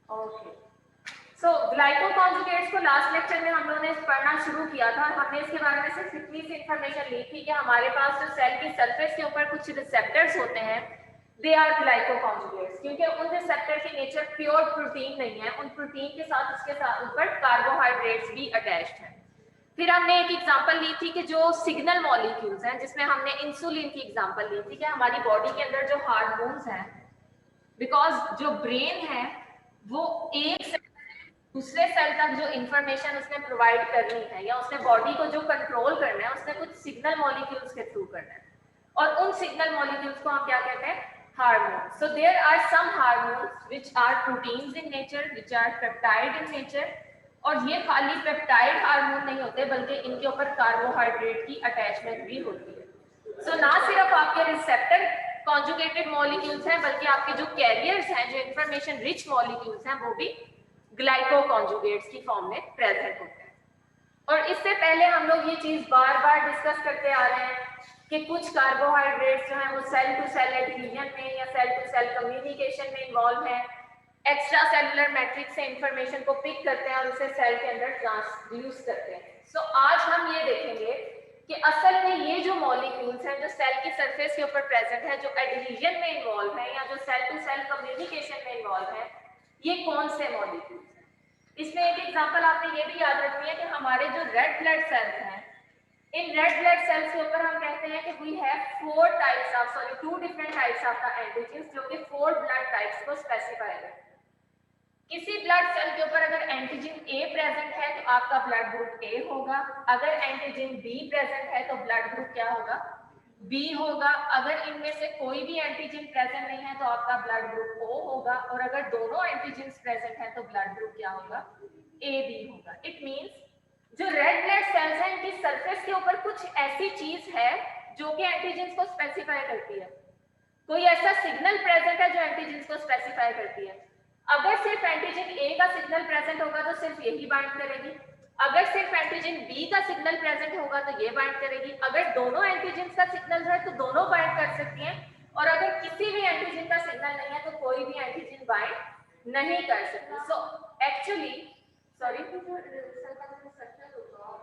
Okay, सो ग्लाइकोकॉन्जुगेट्स को last lecture में हम लोगों ने पढ़ना शुरू किया था। हमने इसके बारे में सिर्फ इतनी सी इंफॉर्मेशन ली थी कि हमारे पास जो सेल की सरफेस के ऊपर कुछ रिसेप्टर्स होते हैं, दे आर ग्लाइकोकॉन्जुगेट्स, क्योंकि उन रिसेप्टर की नेचर प्योर प्रोटीन नहीं है, उन प्रोटीन के साथ उसके साथ ऊपर कार्बोहाइड्रेट्स भी अटैच्ड हैं। फिर हमने एक एग्जांपल ली थी कि जो सिग्नल मॉलिक्यूल्स हैं, जिसमें हमने इंसुलिन की एग्जांपल ली थी कि हमारी बॉडी के अंदर जो हार्मोन्स हैं, बिकॉज जो ब्रेन है वो एक सेल दूसरे सेल तक जो इंफॉर्मेशन उसने प्रोवाइड करनी है या उसने बॉडी को जो कंट्रोल करना है, उसने कुछ सिग्नल मॉलिक्यूल्स के थ्रू करना है, और उन सिग्नल मॉलिक्यूल्स को हम क्या कहते हैं? Hormones. So there are some hormones which are proteins in nature, which are peptide in nature, और ये खाली पेप्टाइड हार्मोन नहीं होते बल्कि इनके ऊपर कार्बोहाइड्रेट की अटैचमेंट भी होती है। सो ना सिर्फ आपके रिसेप्टर कॉन्जुगेटेड मॉलिक्यूल्स हैं, बल्कि आपके जो कैरियर्स हैं, जो इंफॉर्मेशन रिच मॉलिक्यूल्स हैं, वो भी ग्लाइकोकॉन्जुगेट्स की फॉर्म में प्रेजेंट होते हैं। और इससे पहले हम लोग ये चीज बार बार डिस्कस करते आ रहे हैं कि कुछ कार्बोहाइड्रेट्स जो हैं वो सेल टू सेल एडहेजन में या सेल टू सेल कम्युनिकेशन में इन्वॉल्व है, एक्स्ट्रा सेलुलर मैट्रिक्स से इंफॉर्मेशन को पिक करते हैं और उसे सेल के अंदर ट्रांसड्यूस करते हैं। सो आज हम ये देखेंगे कि असल में ये जो मॉलिक्यूल्स हैं जो सेल की सरफेस के ऊपर प्रेजेंट है, जो एडहेजन में इन्वॉल्व है या जो सेल टू सेल कम्युनिकेशन में इन्वॉल्व है, ये कौन से मॉलिक्यूल्स हैं। इसमें एक एग्जांपल आपने ये भी याद रखनी है कि हमारे जो रेड ब्लड सेल्स हैं, इन रेड ब्लड सेल्स के ऊपर हम कहते हैं कि we have two different types of the antigens, जो कि 4 ब्लड टाइप्स को स्पेसिफाई करते हैं। किसी ब्लड सेल के ऊपर अगर एंटीजन ए प्रेजेंट है तो आपका ब्लड ग्रुप ए होगा, अगर एंटीजन बी प्रेजेंट है तो ब्लड ग्रुप क्या होगा? बी होगा। अगर इनमें से कोई भी एंटीजन प्रेजेंट नहीं है तो आपका ब्लड ग्रुप ओ होगा, और अगर दोनों एंटीजन्स प्रेजेंट है तो ब्लड ग्रुप क्या होगा? ए बी होगा। इट मींस जो रेड ब्लड सेल्स हैं, इनकी सरफेस के ऊपर कुछ ऐसी चीज है जो कि एंटीजन्स को स्पेसिफाई करती है, कोई ऐसा सिग्नल प्रेजेंट है जो एंटीजन्स को स्पेसिफाई करती है। अगर सिर्फ एंटीजन ए का सिग्नल प्रेजेंट होगा तो सिर्फ यही बाइंड करेगी, अगर सिर्फ एंटीजन बी का सिग्नल प्रेजेंट होगा तो ये बाइंड करेगी, अगर दोनों एंटीजन का सिग्नल है तो दोनों बाइंड कर सकती हैं, और अगर किसी भी एंटीजन का सिग्नल नहीं है तो कोई भी एंटीजन बाइंड नहीं कर सकती। सो एक्चुअली सॉरी,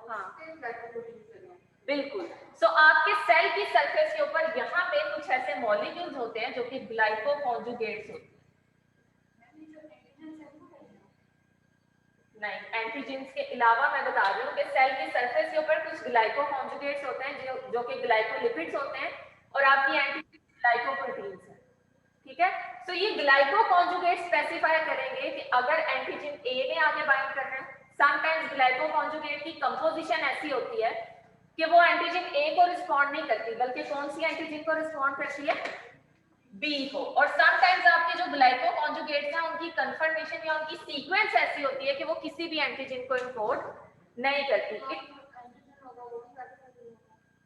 हाँ बिल्कुल। सो आपके सेल की सरफेस के ऊपर यहाँ पे कुछ ऐसे मॉलिक्यूल्स होते हैं जो कि ग्लाइकोकॉन्जुगेट्स होते हैं। नहीं, एंटीजेंस के अलावा मैं बता रही हूँ कि सेल की सरफेस के ऊपर कुछ ग्लाइकोकॉन्जुगेट्स होते हैं जो कि ग्लाइकोलिपिड्स होते हैं, और आपकी एंटीजेंस ग्लाइकोप्रोटीन्स हैं। ठीक है, तो ये ग्लाइकोकॉन्जुगेट स्पेसिफाई करेंगे कि अगर एंटीजन ए ने आगे बाइंड करना है। समटाइम्स ग्लाइकोकॉन्जुगेट की कंपोजिशन ऐसी होती है कि वो एंटीजन ए को रिस्पॉन्ड नहीं करती, बल्कि कौन सी एंटीजन को रिस्पॉन्ड करती है? बी को। और समटाइम्स आपके जो ग्लाइकोकॉन्जुगेट्स हैं उनकी कन्फर्मेशन या उनकी सीक्वेंस ऐसी होती है कि वो किसी भी एंटीजन को इनकोड नहीं करती।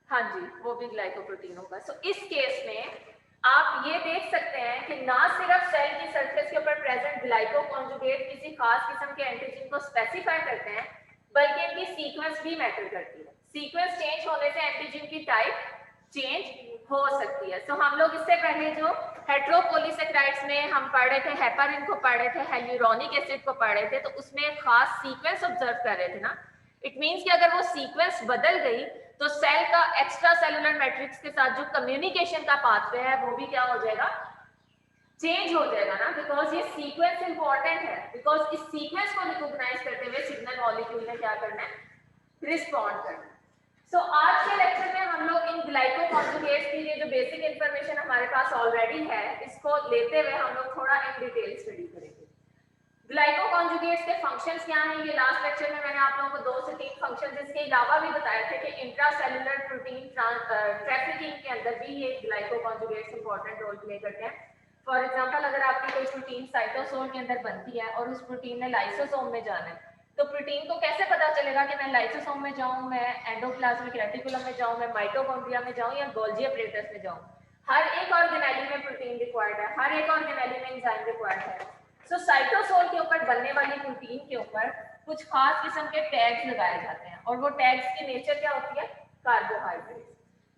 हाँ जी, वो भी ग्लाइकोप्रोटीन होगा। सो इस केस में आप ये देख सकते हैं कि ना सिर्फ सेल की सरफेस के ऊपर प्रेजेंट ग्लाइकोकॉन्जुगेट किसी खास किस्म के एंटीजन को स्पेसिफाई करते हैं, बल्कि इनकी सीक्वेंस भी मैटर करती है। सीक्वेंस चेंज होने से एंटीजन की टाइप चेंज हो सकती है। सो हम लोग इससे पहले जो हेटेरोपॉलीसेकेराइड्स में हम पढ़ रहे थे, हेपारिन को पढ़ रहे थे, हाइलुरोनिक एसिड को पढ़ रहे थे, तो उसमें एक खास सीक्वेंस ऑब्जर्व कर रहे थे ना। इट मींस कि अगर वो सीक्वेंस बदल गई तो सेल का एक्स्ट्रा सेलुलर मैट्रिक्स के साथ जो कम्युनिकेशन का पाथवे है वो भी क्या हो जाएगा? चेंज हो जाएगा ना, बिकॉज ये सीक्वेंस इंपॉर्टेंट है, बिकॉज इस सीक्वेंस को रिकॉग्नाइज करते हुए सिग्नल मॉलिक्यूल ने क्या करना है? रिस्पॉन्ड करना है। सो आज के लेक्चर में हम लोग इन ग्लाइकोकॉन्जुगेट्स की ये जो बेसिक इंफॉर्मेशन हमारे पास ऑलरेडी है, इसको लेते हुए हम लोग थोड़ा इन डिटेल स्टडी करेंगे। ग्लाइकोकॉन्जुगेट्स के फंक्शंस क्या हैं? ये लास्ट लेक्चर में मैंने आप लोगों को 2 से 3 फंक्शंस इसके अलावा भी बताए थे कि इंट्रासेलुलर प्रोटीन ट्रैफिकिंग के अंदर भी ये ग्लाइकोकॉन्जुगेट्स इंपॉर्टेंट रोल प्ले करते हैं। फॉर एग्जांपल, अगर आपकी कोई प्रोटीन साइटोसोल के अंदर बनती है और उस प्रोटीन ने लाइसोसोम में जाना है, तो प्रोटीन को कैसे पता चलेगा कि मैं लाइसोसोम में जाऊं, मैं एंडोप्लाज्मिक रेटिकुलम में जाऊं, मैं माइटोकॉन्ड्रिया में जाऊं या गोल्जी अपरेटस में जाऊं? हर एक ऑर्गेनेली में प्रोटीन रिक्वायर्ड है, हर एक ऑर्गेनेली में एंजाइम रिक्वायर्ड है। सो साइटोसोल के ऊपर बनने वाली प्रोटीन के ऊपर कुछ खास किस्म के टैग्स लगाए जाते हैं, और वो टैग्स की नेचर क्या होती है? कार्बोहाइड्रेट।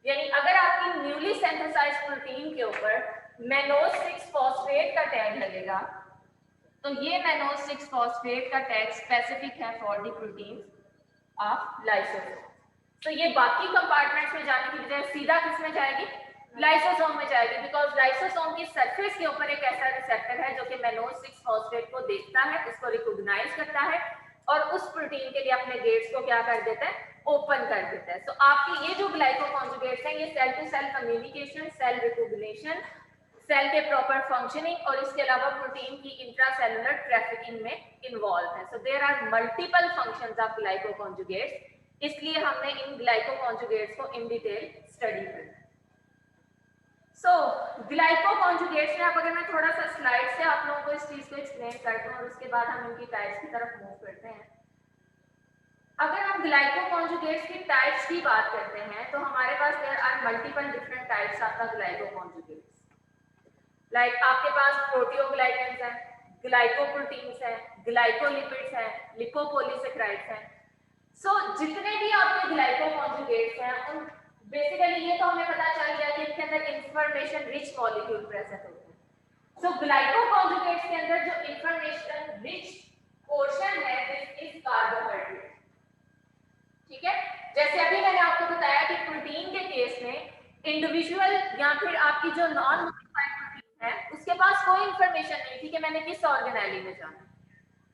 यानी अगर आपकी न्यूली सिंथेसाइज्ड प्रोटीन के ऊपर मैनोज 6 फॉस्फेट का टैग लगेगा तो ये मैनोज 6 फॉस्फेट का टैग स्पेसिफिक है for the proteins of lysosome. तो ये बाकी कंपार्टमेंट्स में जाने की बजाय सीधा किस में जाएगी, लाइसोसोम में जाएगी, बिकॉज लाइसोसोम की सरफेस के ऊपर एक ऐसा रिसेप्टर है जो कि मैनोज 6 फॉस्फेट को देखता है, उसको रिकॉग्नाइज करता है और उस प्रोटीन के लिए अपने गेट्स को क्या कर देता है, ओपन कर देता है। तो आपके ये जो ग्लाइकोकॉन्जुगेट्स हैं ये cell to cell communication, cell recognition, cell के प्रॉपर फंक्शनिंग और इसके अलावा प्रोटीन की इंट्रासेलुलर ट्रैफिकिंग में इन्वॉल्व है। So there are multiple functions of glycoconjugates, इसलिए हमने इन ग्लाइकोकॉन्जुगेट्स को इन डिटेल स्टडी करना है। सो ग्लाइकोकॉन्जुगेट्स में अब अगर मैं थोड़ा सा स्लाइड से आप लोगों को इस चीज को एक्सप्लेन करता हूं और उसके बाद हम इनकी टाइप्स की तरफ मूव करते हैं। अगर हम ग्लाइकोकॉन्जुगेट्स की टाइप्स की बात करते हैं तो हमारे पास there are multiple different types of the glycoconjugates. Like आपके पास प्रोटियोग्लाइकेंस है, ग्लाइकोप्रोटीन्स है, ग्लाइकोलिपिड्स है, लिपोपॉलीसेकेराइड्स हैं। सो जितने भी आपके ग्लाइकोकॉन्जुगेट्स हैं उन बेसिकली ये तो हमें पता चल गया कि इसके अंदर इंफॉर्मेशन रिच मॉलिक्यूल प्रेजेंट होते हैं। सो ग्लाइकोकॉन्जुगेट्स के अंदर जो इंफॉर्मेशन रिच पोर्शन है दिस इज कार्बोहाइड्रेट। ठीक है, जैसे अभी मैंने आपको बताया कि प्रोटीन के केस में इंडिविजुअल या फिर आपकी जो नॉन मॉडिफाइड प्रोटीन है उसके पास कोई इंफॉर्मेशन नहीं थी कि मैंने किस ऑर्गेनेली में जाना,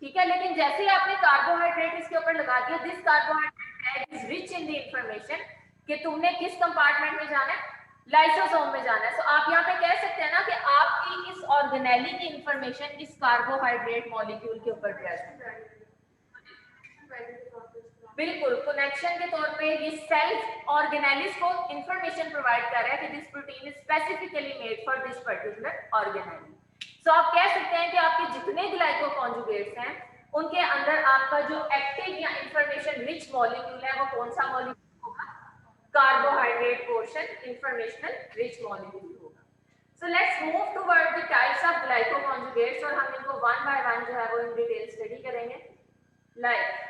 ठीक है, लेकिन जैसे ही आपने कार्बोहाइड्रेट इसके ऊपर लगा दिया, this carbohydrate is rich in the information कि तुमने किस कंपार्टमेंट में जाना है, लाइसोसोम में जाना है। सो आप यहाँ पे कह सकते हैं ना कि आपकी इस ऑर्गेनेली की इंफॉर्मेशन इस कार्बोहाइड्रेट मॉलिक्यूल के ऊपर प्रेजेंट है। बिल्कुल, कनेक्शन के तौर पे ये सेल्फ ऑर्गेनेलिस को इंफॉर्मेशन प्रोवाइड कर रहा है कि this protein is specifically made for this particular organelle. So आप कह सकते हैं कि आपके जितने ग्लाइकोकॉन्जुगेट्स हैं उनके अंदर आपका जो एक्टिव या इंफॉर्मेशन रिच मॉलिक्यूल है वो कौन सा मॉलिक्यूल होगा, carbohydrate portion informational rich molecule होगा। So let's move toward the types of glycoconjugates और हम इनको वन बाय वन जो है वो इन डिटेल स्टडी करेंगे। लाइक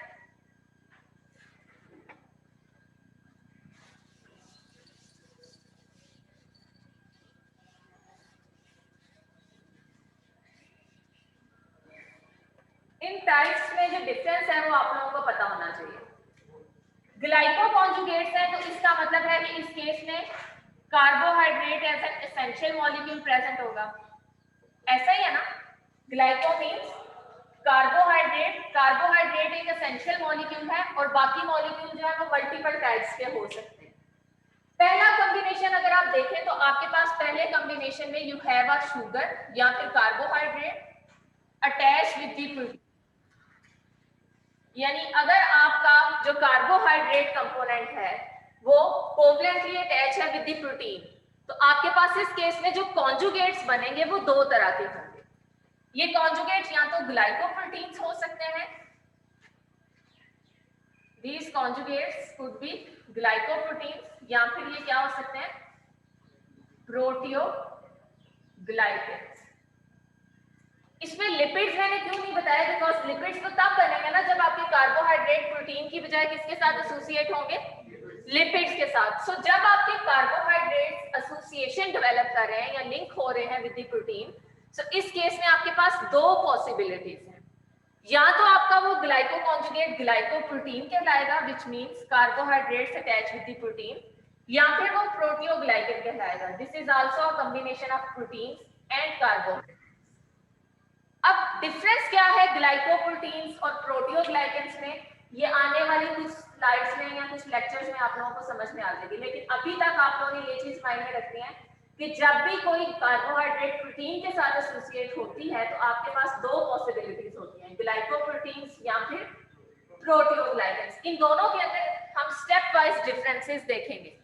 इन टाइप्स में जो डिफरेंस है वो आप लोगों को पता होना चाहिए। ग्लाइकोकॉन्जुगेट्स है तो इसका मतलब है कि इस केस में carbohydrate as an essential molecule present होगा, ऐसा ही है ना। ग्लाइको मींस कार्बोहाइड्रेट, कार्बोहाइड्रेट एक एसेंशियल मॉलिक्यूल है और बाकी मॉलिक्यूल जो है वो मल्टीपल टाइप्स के हो सकते हैं। पहला कॉम्बिनेशन अगर आप देखें तो आपके पास पहले कॉम्बिनेशन में यू हैव अ शुगर या फिर carbohydrate attach with the protein, यानी अगर आपका जो कार्बोहाइड्रेट कंपोनेंट है वो कोवलेंटली अटैच है विद द प्रोटीन, तो आपके पास इस केस में जो कॉन्जुगेट्स बनेंगे वो दो तरह के होंगे। ये कॉन्जुगेट्स या तो ग्लाइकोप्रोटीन्स हो सकते हैं, these conjugates could be glycoproteins, या फिर ये क्या हो सकते हैं, प्रोटियोग्लाइकेंस। इसमें लिपिड्स मैंने क्यों नहीं बताया, बिकॉज लिपिड्स तो तब बनेंगे ना जब आपके कार्बोहाइड्रेट प्रोटीन की बजाय किसके साथ एसोसिएट होंगे, लिपिड्स के साथ। सो जब आपके कार्बोहाइड्रेट एसोसिएशन डेवलप कर रहे हैं या लिंक हो रहे हैं विद द प्रोटीन, सो इस केस में आपके पास दो पॉसिबिलिटीज हैं, या तो आपका वो ग्लाइकोकॉन्जुगेट ग्लाइकोप्रोटीन कहलाएगा which means carbohydrates attach with the protein, या फिर वो प्रोटियोग्लाइकेन कहलाएगा। This is also a combination of proteins and carbohydrates. अब डिफरेंस क्या है ग्लाइकोप्रोटीन्स और प्रोटियोग्लाइकेंस में, ये आने वाली कुछ स्लाइड्स में या कुछ लेक्चर्स में आप लोगों को समझ में आ जाएगी, लेकिन अभी तक आप लोगों ने ये चीज माइंड में रखनी है कि जब भी कोई कार्बोहाइड्रेट प्रोटीन के साथ एसोसिएट होती है तो आपके पास दो पॉसिबिलिटीज होती हैं, ग्लाइकोप्रोटीन्स या फिर प्रोटियोग्लाइकेंस। इन दोनों के अंदर हम स्टेप वाइज डिफरेंसेस देखेंगे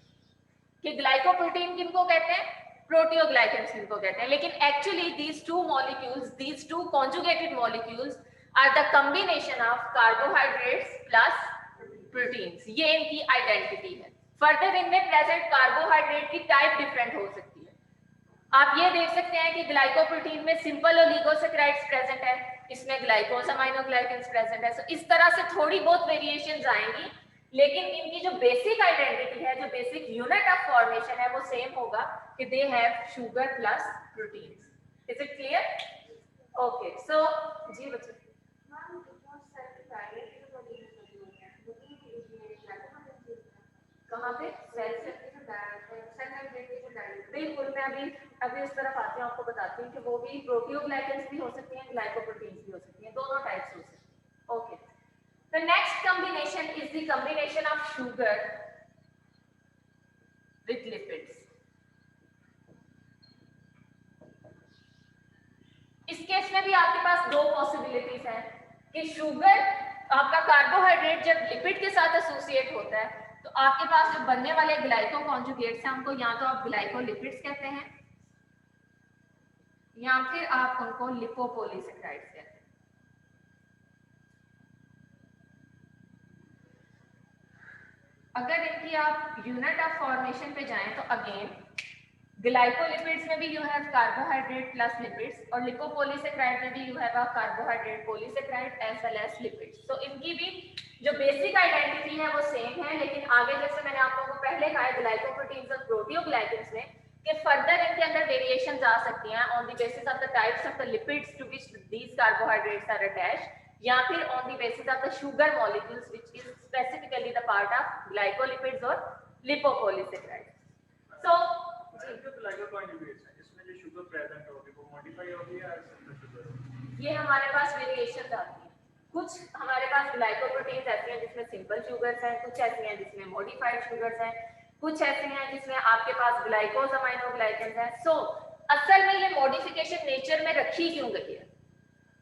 कि ग्लाइकोप्रोटीन किनको कहते हैं, प्रोटियोग्लाइकेंस किनको कहते हैं। लेकिन actually these two molecules, these two conjugated molecules are the combination of carbohydrates plus proteins। ये इनकी आइडेंटिटी है। फर्दर इनमें प्रेजेंट कार्बोहाइड्रेट की टाइप डिफरेंट हो सकती है। आप ये देख सकते हैं कि ग्लाइकोप्रोटीन में सिंपल ओलिगोसैकेराइड्स प्रेजेंट है, इसमें ग्लाइकोस अमाइनोग्लाइकेंस प्रेजेंट है। सो इस तरह से थोड़ी बहुत वेरिएशंस आएंगी, लेकिन इनकी जो बेसिक आइडेंटिटी है, जो बेसिक यूनिट ऑफ फॉर्मेशन है वो सेम होगा कि they have sugar plus proteins. Is it clear? Okay, so जी बच्चे कहाँ पे बिल्कुल, मैं अभी उस तरफ आती हूँ, आपको बताती हूँ कि वो भी प्रोटियोग्लाइकेंस भी हो सकती हैं, ग्लाइकोप्रोटीन्स भी हो सकती हैं, दोनों टाइप्स हो सकती हैं। Okay, the next combination is the combination of sugar with lipids. इस केस में भी आपके पास दो पॉसिबिलिटीज हैं कि शुगर आपका कार्बोहाइड्रेट जब लिपिड के साथ एसोसिएट होता है तो आपके पास जो बनने वाले ग्लाइको कॉन्जुगेट्स हैं उनको या तो आप ग्लाइकोलिपिड्स कहते हैं या फिर आप उनको लिपोपोलीसेक्राइड्स कहते हैं। अगर इनकी आप यूनिट ऑफ फॉर्मेशन पे जाएं तो अगेन ग्लाइकोलिपिड्स में भी you have carbohydrate plus lipids और लिपोपोलीसेक्राइड में भी you have a carbohydrate polysaccharide as well as lipids. तो इनकी भी जो बेसिक आइडेंटिटी है वो सेम है, लेकिन आगे जैसे मैंने आप लोगों को पहले कहा है ग्लाइकोप्रोटीन्स और प्रोटियोग्लाइकेंस में कि फर्दर इनके अंदर वेरिएशंस आ सकती हैं on the basis of the types of the lipids to which these carbohydrates are attached या फिर on the basis of the sugar molecules which is specifically the part of glycolipids और lipopolysaccharide. सो ये हमारे पास variation आती है। कुछ हमारे पास glycoproteins ऐसे हैं जिसमें सिंपल शुगर्स हैं, कुछ ऐसी हैं जिसमें मॉडिफाइड शुगर्स हैं, कुछ ऐसी हैं जिसमें आपके पास ग्लाइकोज अमाइनोग्लाइकेंस हैं। सो असल में ये मॉडिफिकेशन नेचर में रखी क्यों गई है?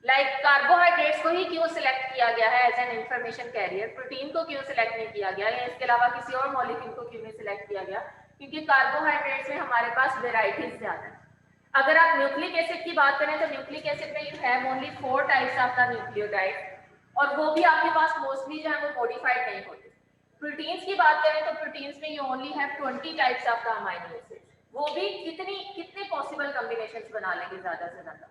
लाइक कार्बोहाइड्रेट्स को ही क्यों सिलेक्ट किया गया है as an information carrier, protein को क्यों सिलेक्ट नहीं किया गया या इसके अलावा किसी और मॉलिक्यूल को क्यों नहीं सिलेक्ट किया गया? क्योंकि कार्बोहाइड्रेट्स में हमारे पास वेराइटीज ज्यादा है। अगर आप न्यूक्लिक एसिड की बात करें तो न्यूक्लिक एसिड में you have only 4 types of the nucleotide और वो भी आपके पास मोस्टली जो है वो मॉडिफाइड नहीं होते। प्रोटीन्स की बात करें तो प्रोटीन्स में you only have 20 types of the amino acids, वो भी कितने पॉसिबल कॉम्बिनेशंस बना लेंगे ज्यादा से ज्यादा।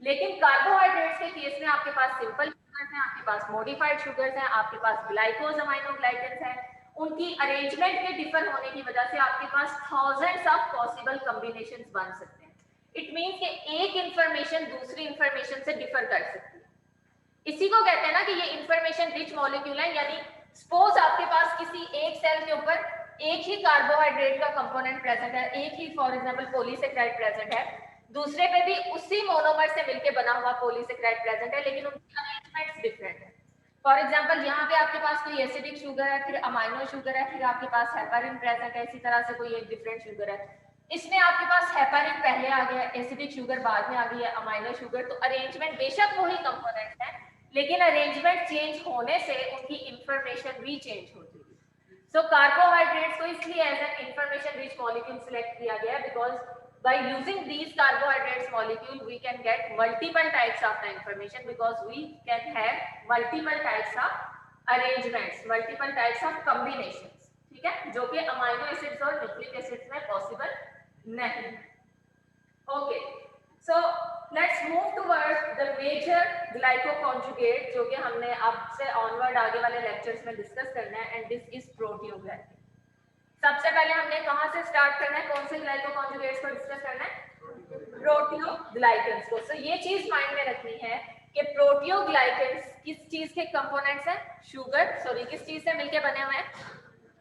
लेकिन कार्बोहाइड्रेट्स के केस में आपके पास सिंपल शुगर्स हैं, आपके पास मॉडिफाइड शुगर्स हैं, आपके पास ग्लाइकोज अमाइनोग्लाइकेंस हैं, उनकी अरेंजमेंट के डिफर होने की वजह से आपके पास थाउजेंड्स ऑफ पॉसिबल कॉम्बिनेशंस बन सकते हैं। इट मींस कि एक इंफॉर्मेशन दूसरी इंफॉर्मेशन से डिफर कर सकती है। इसी को कहते हैं ना कि ये इंफॉर्मेशन रिच मॉलिक्यूल है, यानी सपोज आपके पास किसी एक सेल के ऊपर एक ही कार्बोहाइड्रेट का कंपोनेंट प्रेजेंट है, एक ही फॉर एग्जांपल पॉलीसेक्राइड प्रेजेंट है, दूसरे पे भी उसी मोनोमर से मिलकर बना हुआ पॉलीसेक्राइड प्रेजेंट है, लेकिन उनकी अरेंजमेंट्स डिफरेंट है। फॉर एग्जांपल यहाँ पे आपके पास कोई एसिडिक शुगर है, फिर अमाइनो शुगर है, फिर आपके पास हेपारिन प्रेजेंट है, इसी तरह से कोई एक डिफरेंट शुगर है। इसमें आपके पास हेपारिन पहले आ गया, एसिडिक शुगर बाद में आ गई है, अमाइनो शुगर, तो अरेंजमेंट बेशक वही कंपोनेंट है लेकिन अरेंजमेंट चेंज होने से उनकी इंफॉर्मेशन भी चेंज होती है। सो कार्बोहाइड्रेट्स को इसलिए as an information rich molecule select किया गया है because by using these carbohydrates molecule we can get multiple types of the information because we can have multiple types of arrangements, multiple types of combinations, ठीक है, जो कि amino acids और nucleic acids में possible नहीं। Okay, so let's move towards the major glycoconjugate जो कि हमने अब से ऑनवर्ड आगे वाले लेक्चर्स में डिस्कस करना है, एंड दिस इज प्रोटियोग्लाइकेन। सबसे पहले हमने कहां से स्टार्ट करना है, कौन से ग्लाइकोकॉन्जुगेट्स को डिस्कस करना है? प्रोटियोग्लाइकेंस को। सो ये चीज माइंड में रखनी है कि प्रोटियोग्लाइकेंस किस चीज के कंपोनेंट्स हैं? शुगर, सॉरी किस चीज से मिलके बने हुए हैं?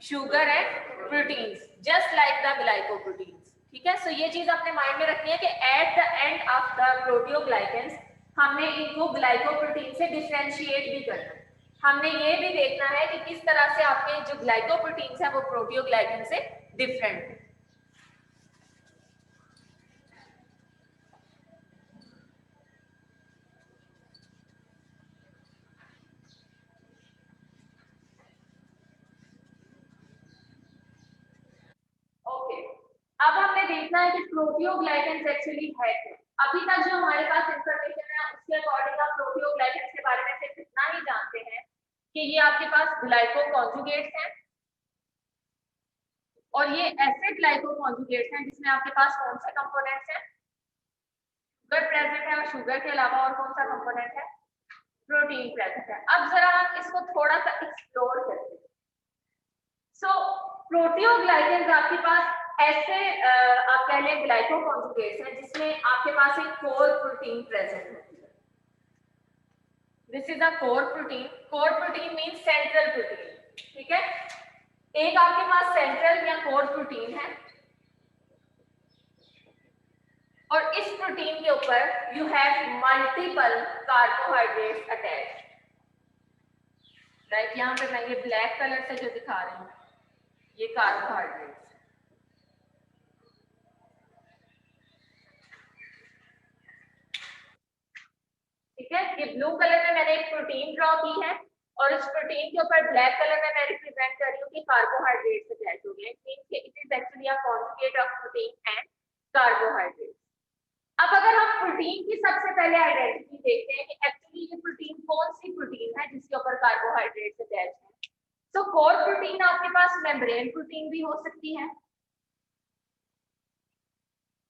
Sugar and proteins, just like the glycoproteins, ठीक है। सो ये चीज अपने माइंड में रखनी है कि at the end of the proteoglycans हमने इनको ग्लाइकोप्रोटीन से डिफरेंशिएट भी करना है। हमने ये भी देखना है कि किस तरह से आपके जो ग्लाइकोप्रोटीन्स हैं वो प्रोटियोग्लाइकेन से डिफरेंट है। ओके, अब हमने देखना है कि प्रोटियोग्लाइकेन एक्चुअली है क्या। अभी तक जो हमारे पास इंफॉर्मेशन है उसके अकॉर्डिंग आप प्रोटियोग्लाइकेन के बारे में सिर्फ इतना ही जानते हैं कि ये आपके पास ग्लाइकोकॉन्जुगेट्स हैं और ये ऐसे ग्लाइकोकॉन्जुगेट्स हैं जिसमें आपके पास कौन से कंपोनेंट्स हैं? शुगर प्रेजेंट है और शुगर के अलावा और कौन सा कंपोनेंट है? प्रोटीन प्रेजेंट है। अब जरा हम इसको थोड़ा सा एक्सप्लोर करते हैं। सो प्रोटियोग्लाइकेंस आपके पास ऐसे आप कह लें ग्लाइकोकॉन्जुगेट्स हैं जिसमें आपके पास एक कोर प्रोटीन प्रेजेंट होती है। This is a core protein. Core protein means central protein. ठीक है, एक आपके पास सेंट्रल या कोर प्रोटीन है और इस प्रोटीन के ऊपर you have multiple carbohydrates attached. Right, यहाँ पे मैं ये ब्लैक कलर से जो दिखा रही हूँ ये कार्बोहाइड्रेट्स. ठीक है, ये ब्लू कलर में मैंने एक प्रोटीन ड्रॉ की है और इस प्रोटीन के ऊपर ब्लैक कलर में मैं रिप्रेजेंट कर रही हूँ कि कार्बोहाइड्रेट्स अटैच हो गए. It is actually a conjugate of protein and carbohydrate. अब अगर हम प्रोटीन की सबसे पहले आइडेंटिटी देखते हैं कि एक्चुअली ये प्रोटीन कौन सी प्रोटीन है जिसके ऊपर कार्बोहाइड्रेट्स अटैच है. तो कोर प्रोटीन आपके पास मेम्ब्रेन प्रोटीन भी हो सकती है.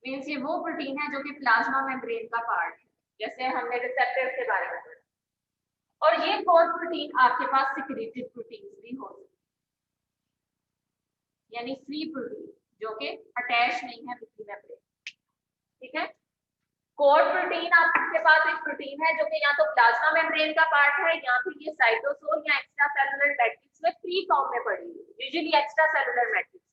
मींस ये वो प्रोटीन है जो कि प्लाज्मा मेम्ब्रेन का पार्ट है, जैसे हमने रिसेप्टर्स के बारे में पढ़ा. और ये कोर प्रोटीन आपके पास सिक्रेटेड प्रोटीन भी हो सकती है, यानी फ्री प्रोटीन जो कि अटैच नहीं है विद मेम्ब्रेन. ठीक है, कोर प्रोटीन आपके पास एक प्रोटीन है जो कि या तो प्लाज्मा मेम्ब्रेन का पार्ट है या फिर ये साइटोसोल या एक्स्ट्रा सेलुलर मैट्रिक्स में फ्री फॉर्म में पड़ी है, usually extra cellular matrix.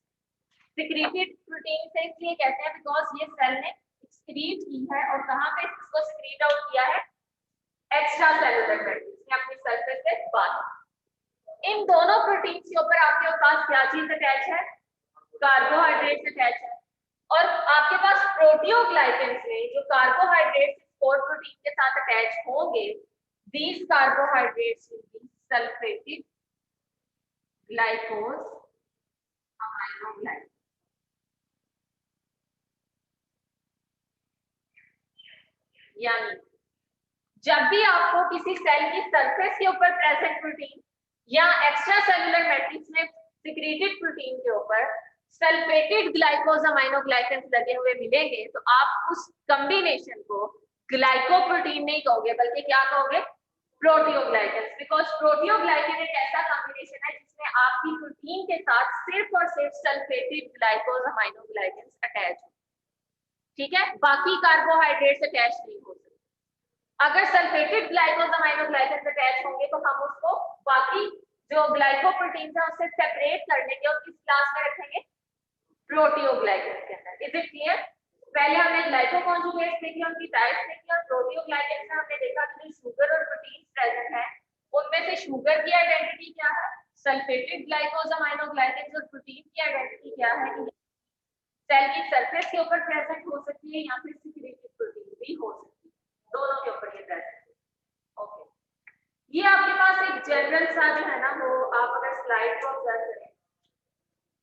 Secreted protein से इसलिए कहते हैं बिकॉज ये सेल ने एक्सक्रीट की है और कहां पे इसको सिक्रीट आउट किया है, एक्स्ट्रा सेलुलर मैट्रिक्स में अपनी सरफेस से बाहर. इन दोनों प्रोटीन के ऊपर आपके पास क्या चीज अटैच है, कार्बोहाइड्रेट अटैच है. और आपके पास प्रोटियोग्लाइकेंस में जो कार्बोहाइड्रेट्स कोर प्रोटीन के साथ अटैच होंगे, these carbohydrates will be sulfated glycose aminoglycan. यानी जब भी आपको किसी सेल की सरफेस के ऊपर प्रेजेंट प्रोटीन या एक्स्ट्रा सेलुलर मैट्रिक्स में सिक्रेटेड प्रोटीन के ऊपर सल्फेटेड ग्लाइकोज अमाइनोग्लाइकेंस लगे हुए मिलेंगे तो आप उस कॉम्बिनेशन को ग्लाइकोप्रोटीन नहीं कहोगे बल्कि क्या कहोगे, प्रोटियोग्लाइकेंस. बिकॉज प्रोटियोग्लाइकेन एक ऐसा कॉम्बिनेशन है जिसमें आपकी प्रोटीन के साथ सिर्फ और सिर्फ सल्फेटेड ग्लाइकोज अमाइनोग्लाइकेंस अटैच हो. ठीक है, बाकी कार्बोहाइड्रेट्स अटैच नहीं हो सकते. अगर सल्फेटेड ग्लाइकोज अमाइनोग्लाइकेंस अटैच होंगे तो हम उसको बाकी जो ग्लाइकोप्रोटीन है उससे सेपरेट कर लेंगे और किस क्लास में रखेंगे, प्रोटियोग्लाइकेंस के अंदर. Is it clear? पहले हमने ग्लाइको कॉन्जुगेट्स देखी, उनकी टाइप्स देखी और प्रोटियोग्लाइकेंस में हमने देखा कि शुगर और प्रोटीन प्रेजेंट है उनमें से शुगर की आइडेंटिटी क्या है, सल्फेटेड ग्लाइकोज अमाइनोग्लाइकेंस, और प्रोटीन की आइडेंटिटी क्या है कि सेल की सरफेस के ऊपर प्रेजेंट हो सकती है या फिर सिक्रेटेड प्रोटीन भी हो सकती है, दोनों के ऊपर ये प्रेजेंट है. ओके, ये आपके पास एक जनरल सा जो है ना वो आप अगर स्लाइड को ऑब्जर्व करें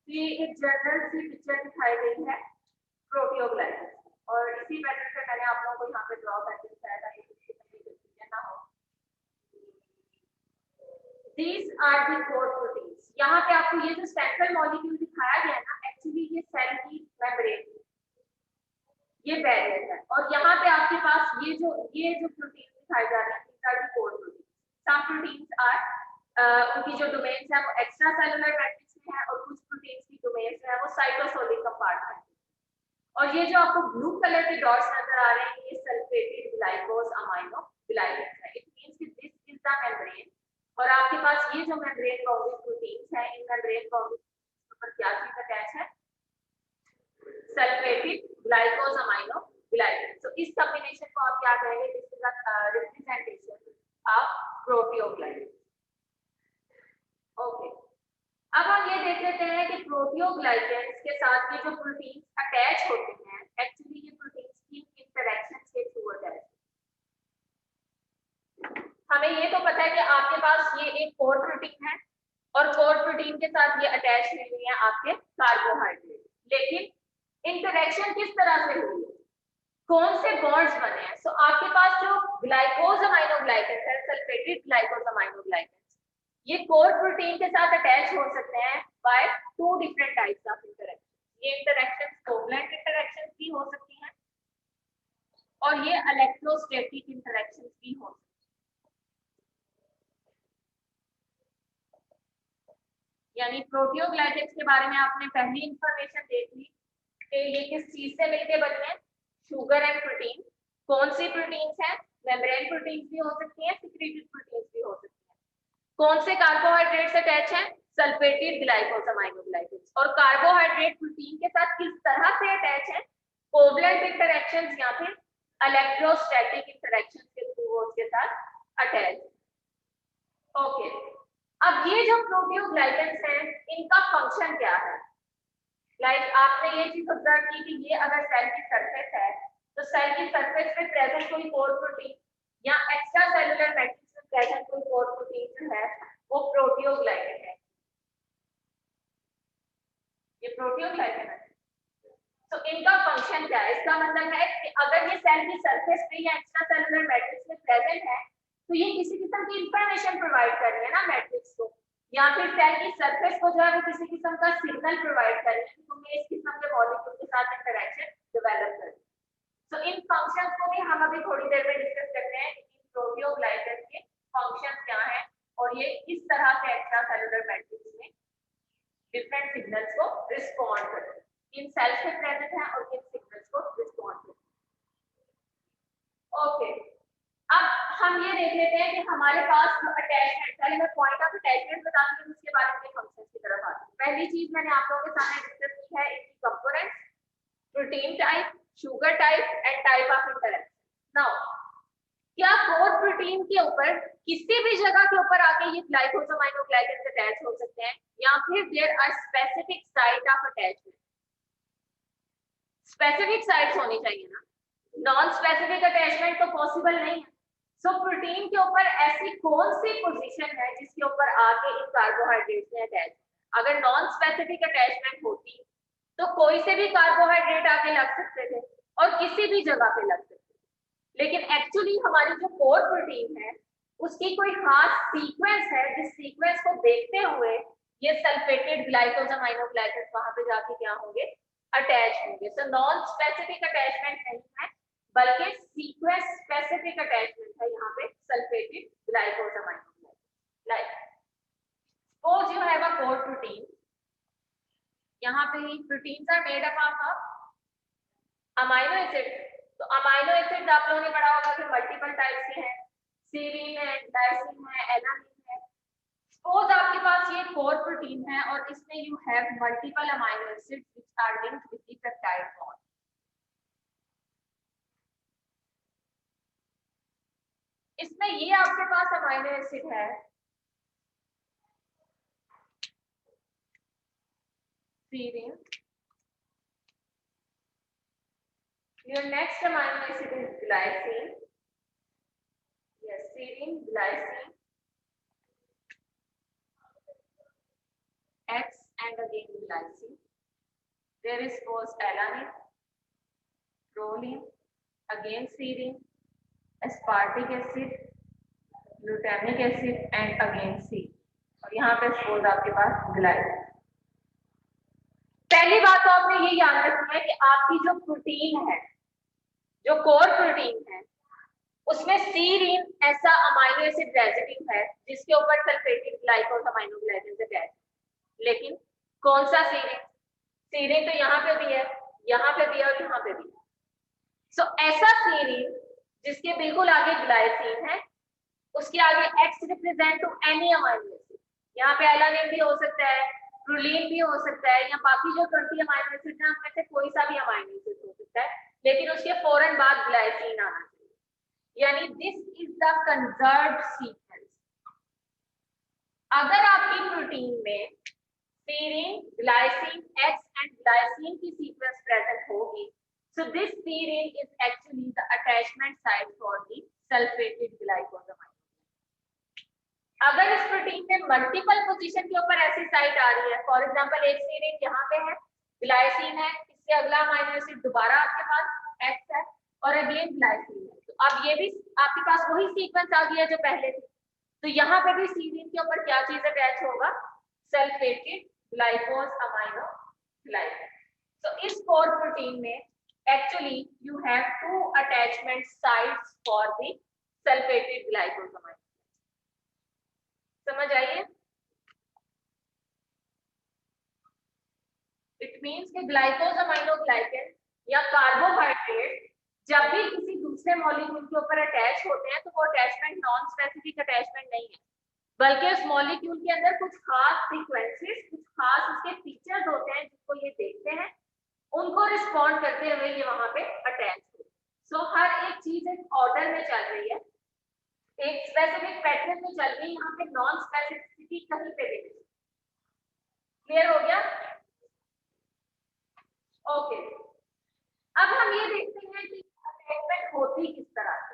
तो ये एक जनरल सी पिक्चर दिखाई गई है प्रोटियोग्लाइकेंस और इसी पैटर्न से मैंने आप लोगों को यहाँ पे ड्रॉ करके दिखाया था कि कंफ्यूजन ना हो. These are the core proteins. यहाँ पे आपको ये जो सेंट्रल मॉलिक्यूल दिखाया गया है ना, एक्चुअली ये सेल की मेम्ब्रेन, ये बैरियर है और यहाँ पे आपके पास ये जो प्रोटीन दिखाए जा रहे हैं, these are the core proteins. Some proteins are उनकी जो डोमेन्स है वो एक्स्ट्रा सेलुलर मैट्रिक्स में है और कुछ प्रोटीन्स की डोमेन्स है वो साइटोसोलिक कंपार्टमेंट. और ये जो आपको ब्लू कलर के डॉट्स नजर आ रहे हैं ये सल्फेटेड ग्लाइकोज अमाइनोग्लाइकेंस है. इट मींस कि दिस इज द मेम्ब्रेन और आपके पास ये जो मेम्ब्रेन बाउंड्री प्रोटीन्स है इन मेम्ब्रेन बाउंड्री पर क्या चीज अटैच है, सल्फेटेड ग्लाइकोज अमाइनोग्लाइकेंस. तो इस कॉम्बिनेशन को आप क्या कहेंगे, this is a representation of proteoglycans. Okay, अब हम ये देख लेते हैं कि प्रोटियोग्लाइकेंस के साथ ये जो प्रोटीन अटैच होते हैं एक्चुअली ये प्रोटीन की इंटरेक्शन के थ्रू अटैच. हमें ये तो पता है कि आपके पास ये एक कोर प्रोटीन है और कोर प्रोटीन के साथ ये अटैच हुई है आपके कार्बोहाइड्रेट, लेकिन इंटरेक्शन किस तरह से हुई है, कौन से बॉन्ड्स बने हैं. सो आपके पास जो ग्लाइकोज अमाइनोग्लाइकेंस है, सल्फेटेड ग्लाइकोज अमाइनोग्लाइकेंस, ये कोर प्रोटीन के साथ अटैच हो सकते हैं by two different types of interaction. ये इंटरेक्शंस कोवलेंट इंटरेक्शंस भी हो सकती हैं और ये इलेक्ट्रोस्टैटिक इंटरेक्शंस भी हो सकती हैं. यानी प्रोटियोग्लाइकेंस के बारे में आपने पहली इंफॉर्मेशन देख ली कि ये किस चीज से मिलके बने हैं, शुगर एंड प्रोटीन. कौन सी प्रोटीन्स हैं? मेम्ब्रेन प्रोटीन्स भी हो सकती हैं, सिक्रीटेड प्रोटीन्स भी हो सकती हैं। कौन से कार्बोहाइड्रेट्स अटैच हैं? सल्फेटेड ग्लाइकोसामाइनोग्लाइकेंस। और कार्बोहाइड्रेट प्रोटीन के साथ किस तरह से अटैच है? कोवलेंट इंटरैक्शंस या फिर इलेक्ट्रोस्टैटिक इंटरैक्शंस के थ्रू वो उसके साथ अटैच। ओके, अब ये जो प्रोटियोग्लाइकेंस हैं इनका फंक्शन क्या है? आपने ये चीज ऑब्जर्व की कि ये अगर सेल की सरफेस है तो सेल की सरफेस पे प्रेजेंट कोई कोर प्रोटीन या एक्स्ट्रा सेलुलर मैट्रिक्स में प्रेजेंट कोई कोर प्रोटीन जो है वो प्रोटियोग्लाइकेन है। ये प्रोटियोग्लाइकेन है। तो इनका फंक्शन क्या है? इसका मतलब है कि अगर ये सेल की सरफेस पे या एक्स्ट्रा सेलुलर मैट्रिक्स में प्रेजेंट है तो ये किसी किस्म की इंफॉर्मेशन प्रोवाइड कर रही है ना मैट्रिक्स को, या फिर सेल की सरफेस को जो है वो किसी किस्म का सिग्नल प्रोवाइड कर रही है कि तुम्हें इस किस्म के मॉलिक्यूल के साथ इंटरेक्शन डेवलप करनी है। तो इन फंक्शंस को भी हम अभी थोड़ी देर में डिस्कस करते हैं कि इन प्रोटियोग्लाइकेन के फंक्शंस क्या हैं और ये किस तरह से एक्स्ट्रा सेलुलर मैट्रिक्स में डिफरेंट सिग्नल्स को रिस्पॉन्ड करते हैं, इन सेल्स में प्रेजेंट है और इन सिग्नल्स को रिस्पॉन्ड करते हैं। ओके, अब हम ये देख लेते हैं कि हमारे पास जो अटैचमेंट, पहले मैं पॉइंट ऑफ अटैचमेंट बताती हूँ उसके बाद में फंक्शंस की तरफ आती हूँ। पहली चीज मैंने आप लोगों के सामने डिस्कस की है इनकी components, protein type, sugar type and type of interaction. Now क्या कोर प्रोटीन के ऊपर किसी भी जगह के ऊपर आके ये ग्लाइकोसामाइनोग्लाइकेन से अटैच हो सकते हैं या फिर there are specific site of attachment? Specific sites होनी चाहिए ना, नॉन स्पेसिफिक अटैचमेंट तो पॉसिबल नहीं है। सो प्रोटीन के ऊपर ऐसी कौन सी पोजीशन है जिसके ऊपर आके इन कार्बोहाइड्रेट में अटैच? अगर नॉन स्पेसिफिक अटैचमेंट होती तो कोई से भी कार्बोहाइड्रेट आके लग सकते थे और किसी भी जगह पे लग सकते थे, लेकिन एक्चुअली हमारी जो कोर प्रोटीन है उसकी कोई खास सीक्वेंस है जिस सीक्वेंस को देखते हुए ये सल्फेटेड ग्लाइकोसामाइनोग्लाइकेंस वहां पे जाके क्या होंगे? अटैच होंगे। सो नॉन स्पेसिफिक अटैचमेंट नहीं है बल्कि सीक्वेंस स्पेसिफिक अटैचमेंट है यहाँ पे sulphated glycosaminoglycans. Like suppose you have a core protein, यहाँ पे ही proteins are made up of amino acid. तो अमाइनो एसिड आप लोगों ने पढ़ा होगा कि मल्टीपल टाइप्स के हैं, सीरीन है, डायसीन है, एलानिन है। सपोज आपके पास ये कोर प्रोटीन है और इसमें you have multiple amino acids which are linked with the peptide bond. इसमें ये आपके पास अमाइनो एसिड है serine, your next amino acid is glycine, yes, serine, glycine, X and again glycine. There is first alanine, proline, again serine, aspartic acid, glutamic acid and again C. और यहाँ पे suppose आपके पास glycine. पहली बात तो आपने ये याद रखनी है कि आपकी जो प्रोटीन है, जो कोर प्रोटीन है, उसमें सीरीन ऐसा अमाइनो एसिड रेसिड्यू है जिसके ऊपर सल्फेटेड ग्लाइकोसामाइनोग्लाइकेन से अटैच। लेकिन कौन सा सीरीन? सीरीन तो यहाँ पे भी है, यहाँ पे भी है और यहाँ पे भी है। सो ऐसा सीरीन जिसके बिल्कुल आगे ग्लाइसिन है, उसके आगे X represent to any amino acid. यहाँ पे एलानिन भी हो सकता है, प्रोलीन भी हो सकता है, या बाकी जो 20 अमाइनो एसिड है उनमें से कोई सा भी अमाइनो एसिड हो सकता है, लेकिन उसके फौरन बाद ग्लाइसिन आना चाहिए, यानी this is the conserved sequence. अगर आपकी प्रोटीन में serine, glycine, X and glycine की सीक्वेंस प्रेजेंट होगी, so this serine is actually the attachment site for the sulfated glycosamine. अगर इस प्रोटीन में मल्टीपल पोजीशन के ऊपर ऐसी साइट आ रही है, फॉर एग्जांपल एक सीरीन यहाँ पे है, ग्लाइसिन है, इससे अगला अमाइनो एसिड दोबारा आपके पास X है और अगेन ग्लाइसिन है, तो अब ये भी आपके पास वही सीक्वेंस आ गया जो पहले थी। तो यहाँ पे भी सीरीन के ऊपर क्या चीज अटैच होगा? सल्फेटेड ग्लाइकोसामाइनोग्लाइकेन। So इस कोर प्रोटीन में actually you have two attachment sites for the sulfated glycosamine. समझ आइए? It means कि ग्लाइकोसामाइनोग्लाइकेन या कार्बोहाइड्रेट जब भी किसी दूसरे मॉलिक्यूल के ऊपर अटैच होते हैं तो वो अटैचमेंट नॉन स्पेसिफिक अटैचमेंट नहीं है, बल्कि उस मॉलिक्यूल के अंदर कुछ खास सीक्वेंसेस, कुछ खास उसके फीचर्स होते हैं जिसको ये देखते हैं, उनको रिस्पॉन्ड करते हुए ये वहां पे अटैच हो। सो हर एक चीज एक ऑर्डर में चल रही है, एक स्पेसिफिक पैटर्न में चल रही है, यहाँ पे नॉन स्पेसिफिसिटी कहीं पे भी नहीं। क्लियर हो गया? ओके, अब हम ये देखते हैं कि अटैचमेंट होती किस तरह से।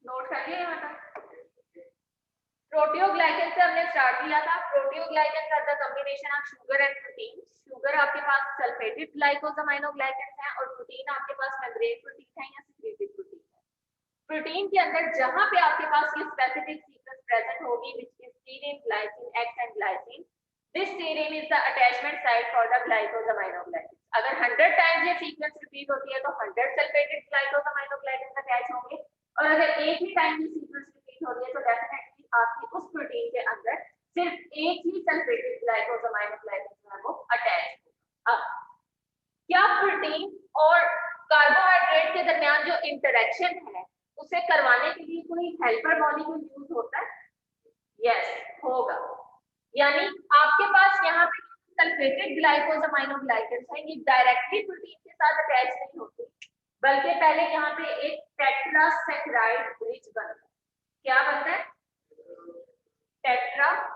नोट करिए यहाँ तक। प्रोटियोग्लाइकन से हमने स्टार्ट किया था। Proteoglycan are the combination of sugar and protein. Sugar आपके पास सल्फेटेड ग्लाइकोज अमाइनोग्लाइकन्स हैं और प्रोटीन आपके पास मेम्ब्रेन प्रोटीन है या सिक्रीटेड प्रोटीन है। प्रोटीन के अंदर जहां पे आपके पास ये स्पेसिफिक सीक्वेंस प्रेजेंट होगी which is serine, glycine, X and glycine, this serine is the attachment site for the glycosaminoglycans. अगर 100 टाइम्स ये सीक्वेंस रिपीट होती है तो 100 सल्फेटेड ग्लाइकोसामिनोग्लाइकन्स अटैच होंगे, और अगर एक ही टाइम ये सीक्वेंस रिपीट हो रही है तो डेफिनेटली आपकी उस प्रोटीन के अंदर सिर्फ एक ही सल्फेटेड ग्लाइकोसामिनोग्लाइकन है वो अटैच होगा। अब क्या प्रोटीन और कार्बोहाइड्रेट के दरमियान जो इंटरेक्शन है उसे करवाने के लिए कोई हेल्पर मॉलिक्यूल यूज होता है? यस, होगा। यानी आपके पास यहाँ पे सल्फेटेड ग्लाइकोसामाइनोग्लाइकन्स हैं, ये डायरेक्टली प्रोटीन के साथ अटैच नहीं होती, बल्कि पहले यहाँ पे एक टेट्रासैकराइड ब्रिज बनता है। क्या बनता है? टेट्रासैकराइड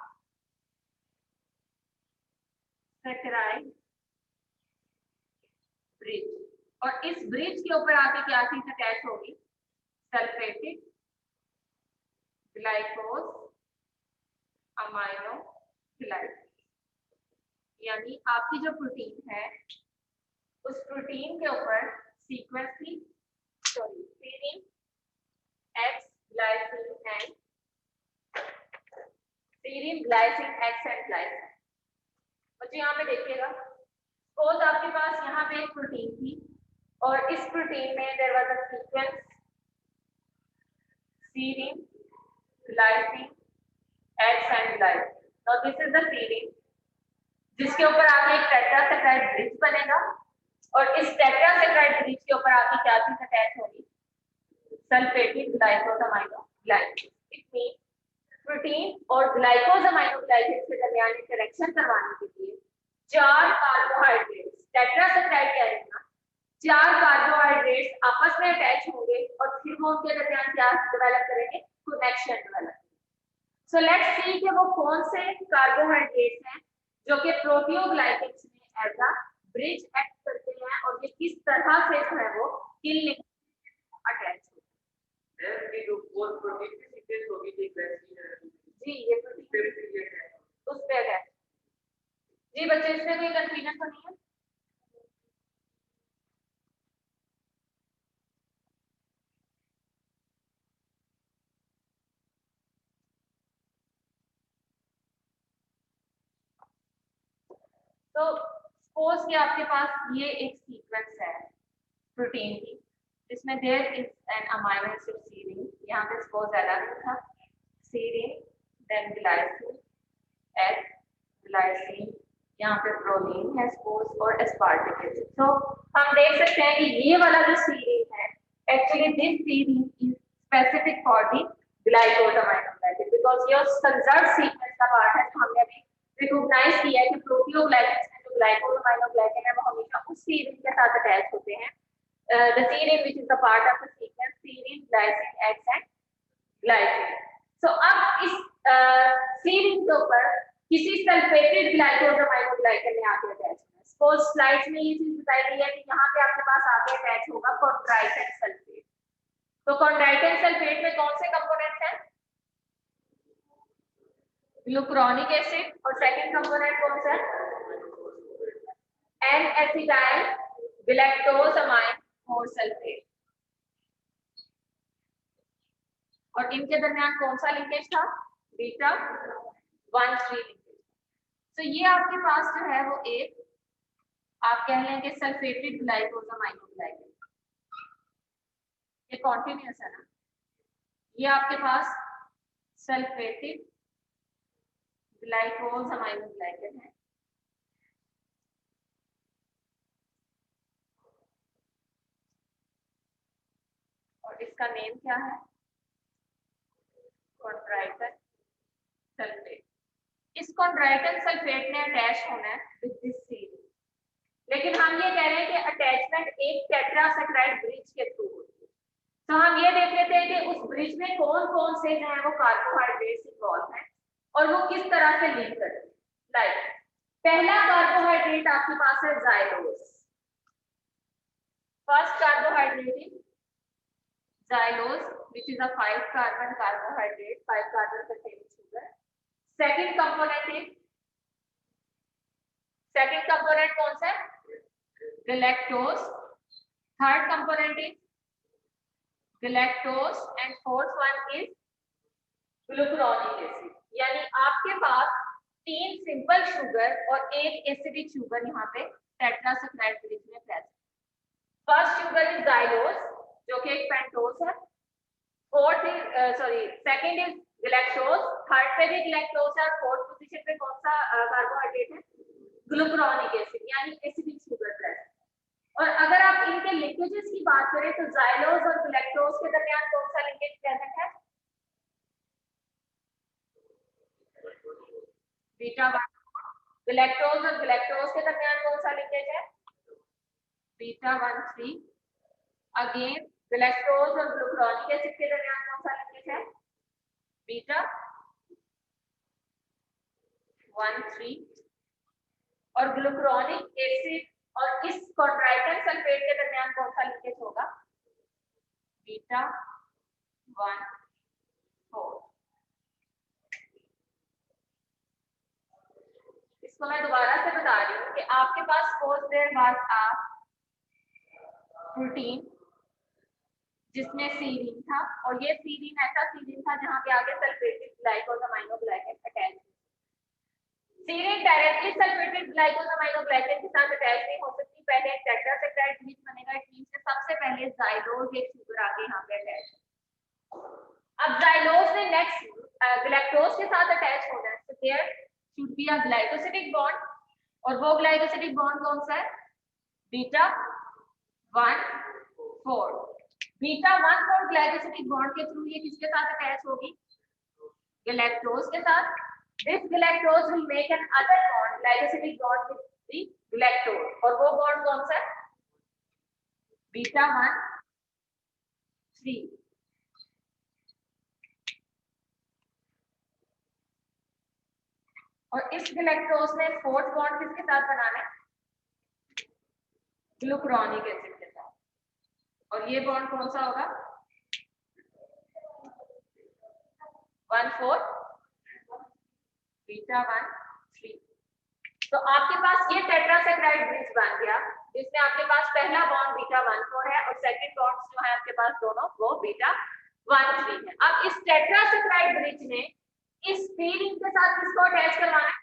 ब्रिज। और इस ब्रिज के ऊपर आके क्या चीज अटैच होगी? सल्फेटेड ग्लाइकोज अमाइनोग्लाइकन। यानी आपकी जो प्रोटीन है उस प्रोटीन के ऊपर सीक्वेंस थी, sorry, serine, X, glycine and serine, glycine, X and glycine। बच्चे यहाँ पे देखिएगा, सपोज आपके पास यहाँ पे एक प्रोटीन थी और इस प्रोटीन में there was a sequence serine, glycine, X and glycine। Now this is the serine जिसके ऊपर आके एक टेट्रासैकराइड ब्रिज बनेगा, और इस टेट्रासैकराइड ब्रिज के ऊपर आके क्या चीज अटैच होगी? सल्फेटेड ग्लाइकोसामाइनोग्लाइकन। इट मींस प्रोटीन और ग्लाइकोसामाइनोग्लाइकन के दरमियान इंटरेक्शन करवाने के लिए 4 कार्बोहाइड्रेट्स, टेट्रासैकराइड कह रहे हैं ना, 4 कार्बोहाइड्रेट्स आपस में अटैच होंगे और फिर वो उनके दरमियान क्या डेवलप करेंगे? Connection develop. So let's see कि वो कौन से कार्बोहाइड्रेट्स हैं जो कि प्रोटियोग्लाइकन्स में एज अ ब्रिज एक्ट करते हैं और ये किस तरह से जो है वो किल अटैच होते हैं। जो फोर प्रोटीन की सीक्वेंस होगी जी, ये प्रोटीन है उस पे अटैच। जी बच्चे, इसमें कोई कंफ्यूजन तो नहीं है? तो सपोज कि आपके पास ये एक सीक्वेंस है प्रोटीन की जिसमें there is an amino acid serine, यहाँ पे सपोज अलग था serine, then glycine, X, glycine, यहाँ पे प्रोलीन है सपोज, और एस्पार्टिक एसिड। तो हम देख सकते हैं कि ये वाला जो serine है, actually this serine is specific for the glycosaminoglycan because ये कंजर्व्ड सीक्वेंस का पार्ट है। तो हमने अभी रिकॉग्नाइज किया है कि प्रोटियोग्लाइकन्स में जो ग्लाइकोसामाइनोग्लाइकन है वो हमेशा उस serine के साथ अटैच होते हैं, the serine which is the part of the sequence serine, glycine, X and glycine। So अब इस serine के ऊपर किसी सल्फेटेड ग्लाइकोसामाइनोग्लाइकन में आके अटैच होना है। सपोज स्लाइड्स में ये चीज बताई गई है कि यहाँ पे आपके पास आके अटैच होगा कॉन्ड्राइटन सल्फेट। तो कॉन्ड्राइटन सल्फेट में कौन से कंपोनेंट्स हैं? ग्लूकुरोनिक एसिड, और सेकंड कंपोनेंट कौन सा है? एन एसिटाइल गैलेक्टोजामाइन और सल्फेट। और इनके दरमियान कौन सा लिंकेज था? Beta 1,3 linkage. तो ये आपके पास जो है वो एक आप कह लें कि सल्फेटेड ग्लाइकोसामाइनोग्लाइकन, ये कॉन्टिन्यूअस है ना, ये आपके पास सल्फेटेड ग्लाइकोसामाइनोग्लाइकन है और इसका नेम क्या है, कॉन्ड्राइटन सल्फेट। इस कॉन्ड्राइटन सल्फेट ने अटैच होना है विद दिस सीरीन, लेकिन हम ये कह रहे हैं कि अटैचमेंट एक टेट्रासैकराइड ब्रिज के थ्रू होती है। तो हम ये देख लेते हैं कि उस ब्रिज में कौन कौन से जो है वो कार्बोहाइड्रेट्स इन्वॉल्व हैं और वो किस तरह से लिंक करते हैं। लाइक पहला कार्बोहाइड्रेट आपके पास है xylose. First carbohydrate is xylose which is a 5 carbon carbohydrate, 5 carbon containing sugar. Second component कौन सा है, galactose. Third component is galactose and fourth one is glucuronic acid. यानी आपके पास 3 सिंपल शुगर और एक एसिडिक शुगर यहाँ पे टेट्रासैकराइड ब्रिज में present. First sugar is xylose जो कि एक पेंटोज है, fourth is second is galactose, third पे भी गैलेक्टोज है और फोर्थ पोजीशन पे कौन सा कार्बोहाइड्रेट है, ग्लूकुरोनिक एसिड यानी एसिडिक शुगर प्रेजेंट। और अगर आप इनके लिंकेजेस की बात करें तो जाइलोज और गैलेक्टोज के दरमियान कौन सा लिंकेज प्रेजेंट है, बीटा 1। गैलेक्टोज और गैलेक्टोज के दरमियान कौन सा लिंकेज है, बीटा 1,3। अगेन गैलेक्टोज और ग्लूकुरोनिक एसिड के दरमियान कौन सा लिंकेज है, बीटा 1,3। और ग्लूकुरोनिक एसिड और इस कॉन्ड्राइटन सल्फेट के दरमियान कौन सा लिंकेज होगा, बीटा 1,4। इसको मैं दोबारा से बता रही हूँ कि आपके पास suppose there was a protein जिसमें सीरीन था और ये सीरीन ऐसा सीरीन था जहां पे आगे सल्फेटेड ग्लाइकोसामाइनोग्लाइकेन अटैच है। सीरीन डायरेक्टली सल्फेटेड ग्लाइकोसामाइनोग्लाइकेन के साथ अटैच नहीं हो सकती, पहले एक टेट्रासैकराइड ब्रिज बनेगा। इट मींस कि सबसे पहले जाइलोज एक शुगर आगे यहां पे अटैच है। अब जाइलोज ने नेक्स्ट गैलेक्टोज के साथ अटैच होना है, तो there should be a glycosidic bond और वो ग्लाइकोसिडिक बॉन्ड कौन सा है, बीटा 1,4। बीटा 1,4 ग्लाइकोसिडिक बॉन्ड के थ्रू ये किसके साथ अटैच होगी, गैलेक्टोज के साथ। This galactose will make another bond, glycosidic bond with the galactose और वो बॉन्ड कौन सा है, बीटा 1,3। और इस गैलेक्टोज ने फोर्थ बॉन्ड किसके साथ बनाना है, ग्लूकुरोनिक एसिड के साथ। और ये बॉन्ड कौन सा होगा, 1,4 बीटा 1,3। तो आपके पास ये टेट्रासैकराइड ब्रिज बन गया जिसमें आपके पास पहला बॉन्ड बीटा 1,4 है और सेकंड बॉन्ड्स जो है आपके पास दोनों वो बीटा 1,3 है। अब इस टेट्रासैकराइड ब्रिज में इस सीरीन के साथ किसको अटैच करवाना है,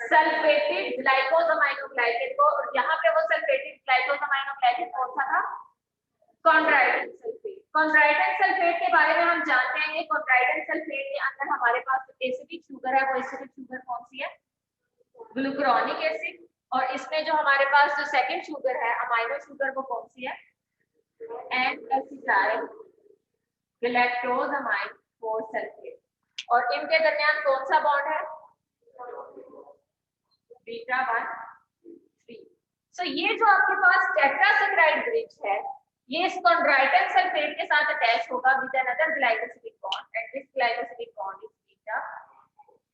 सल्फेटेड ग्लाइकोसामाइनोग्लाइकेन को। और यहाँ पे वो सल्फेटेड ग्लाइकोसामाइनोग्लाइकेन कौन सा था, कॉन्ड्राइटन सल्फेट। कॉन्ड्राइटन सल्फेट के बारे में हम जानते हैं कि कॉन्ड्राइटन सल्फेट के अंदर हमारे पास एसिडिक शुगर है, वो एसिडिक शुगर कौन सी है, ग्लूकुरोनिक एसिड। और इसमें जो हमारे पास जो सेकंड शुगर है अमाइनो शुगर वो कौन सी है, N-एसिटाइल गैलेक्टोजामाइन 4 सल्फेट। और इनके दरमियान कौन सा बॉन्ड है, बीटा 1,3। सो ये जो आपके पास टेट्रासैकराइड ब्रिज है ये इस कॉन्ड्राइटन सल्फेट के साथ अटैच होगा with another glycosidic bond and this glycosidic bond is beta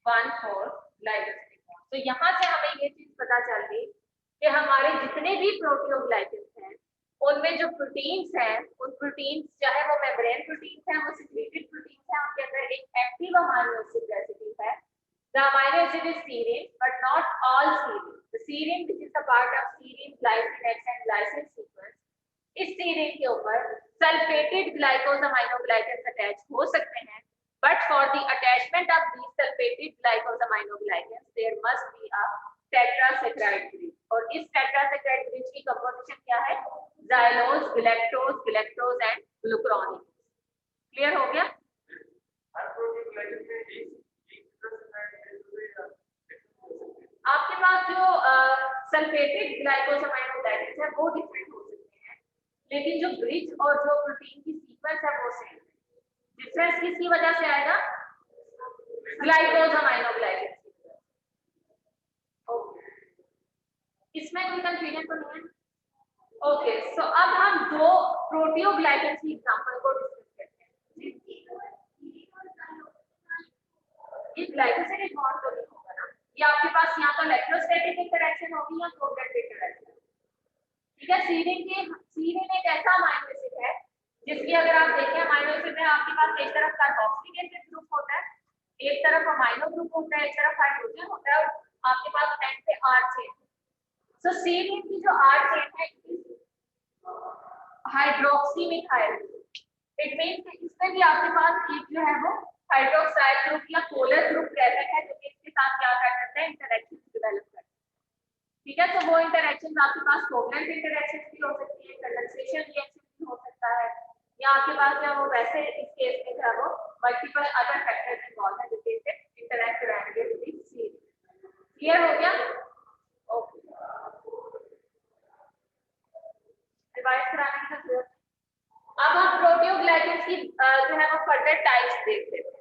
1,4 glycosidic bond. तो यहाँ से हमें ये चीज पता चल गई कि हमारे जितने भी प्रोटियोग्लाइकेंस हैं उनमें जो प्रोटीन्स हैं उन प्रोटीन्स चाहे वो मेम्ब्रेन प्रोटीन्स हैं, वो सिक्रीटेड प्रोटीन्स हैं, उनके अंदर एक एक्टिव अमीनो एसिड रेसिड्यू है। The amino acid is serine, but not all serine. The serine, which is the part of serine, glycine, X and glycine sequence, इस serine के ऊपर sulfated glycosaminoglycans attach हो सकते हैं, but for the attachment of these sulfated glycosaminoglycans, there must be a tetrasaccharide bridge. और इस tetrasaccharide bridge की composition क्या है, xylose, galactose, galactose and glucuronic. Clear हो गया? आपके पास जो सल्फेटेड ग्लाइकोसामाइनोग्लाइकेंस है वो डिफरेंट हो सकते हैं, लेकिन जो ब्रिज और जो प्रोटीन की सीक्वेंस है वो सेम है। डिफरेंस किसकी वजह से आएगा? ग्लाइकोज अमाइनो ग्लाइकेन। इसमें कोई कंफ्यूजन तो नहीं है? ओके, सो अब हम दो प्रोटियोग्लाइकेन की एग्जांपल को डिस्कस करते हैं। ये ग्लाइकोसिडिक बॉन्ड तो नहीं होगा ना, ये आपके पास यहाँ तो इलेक्ट्रोस्टैटिक इंटरेक्शन होगी या कोवलेंट इंटरेक्शन। ठीक है, सीरीन एक ऐसा अमाइनो एसिड है जिसकी अगर आप देखें अमाइनो एसिड में आपके पास एक तरफ कार्बोक्सिलेटेड ग्रुप होता है, एक तरफ अमाइनो ग्रुप होता है, एक तरफ हाइड्रोजन होता है और आपके पास एंड पे आर चेन। सो सीरीन की जो आर चेन है हाइड्रोक्सी मिथाइल, इट मींस इसमें भी आपके पास एक जो है वो हाइड्रोक्साइल ग्रुप या पोलर ग्रुप प्रेजेंट है जो कि इसके साथ क्या कर सकते हैं, इंटरेक्शन डेवलप करते हैं। ठीक है, तो वो इंटरेक्शन आपके पास कोवलेंट इंटरेक्शन भी हो सकती है, कंडेंसेशन रिएक्शन भी हो सकता है, या आपके पास जो वो वैसे इस केस में जो वो मल्टीपल अदर फैक्टर्स इन्वॉल्व है जो कि इसे इंटरेक्ट करेंगे विद द सीरीन। क्लियर हो गया? ओके, रिवाइज कराने की जरूरत। अब हम प्रोटियोग्लाइकेंस की जो है वो फर्दर टाइप्स देख लेते हैं।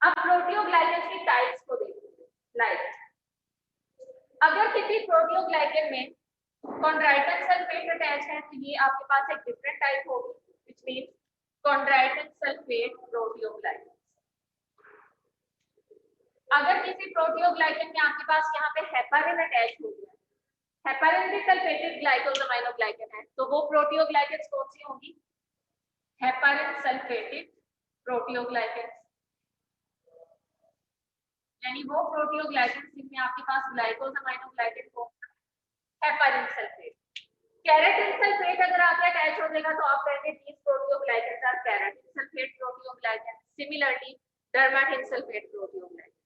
अब प्रोटियोग्लाइकेंस की टाइप्स को देखते हैं। लाइक अगर किसी प्रोटियोग्लाइकेन में कॉन्ड्राइटन सल्फेट अटैच है तो ये आपके पास एक डिफरेंट टाइप होगी, व्हिच मींस कॉन्ड्राइटन सल्फेट प्रोटियोग्लाइकेन। अगर किसी प्रोटियोग्लाइकेन में आपके पास यहाँ पे हेपारिन अटैच हो गया, हेपारिन भी सल्फेटेड ग्लाइकोजामाइनो ग्लाइकेन है, तो वो प्रोटियोग्लाइकेंस कौन सी होंगी? हेपारिन सल्फेटेड प्रोटियोग्लाइकेंस, यानी वो प्रोटियोग्लाइकेंस जिनमें आपके पास ग्लाइकोजामाइनो ग्लाइकेन को हेपारिन सल्फेट। केराटिन सल्फेट अगर आपके अटैच हो जाएगा तो आप कहेंगे these proteoglycans are keratin sulphate proteoglycan. Similarly dermatan sulphate proteoglycan.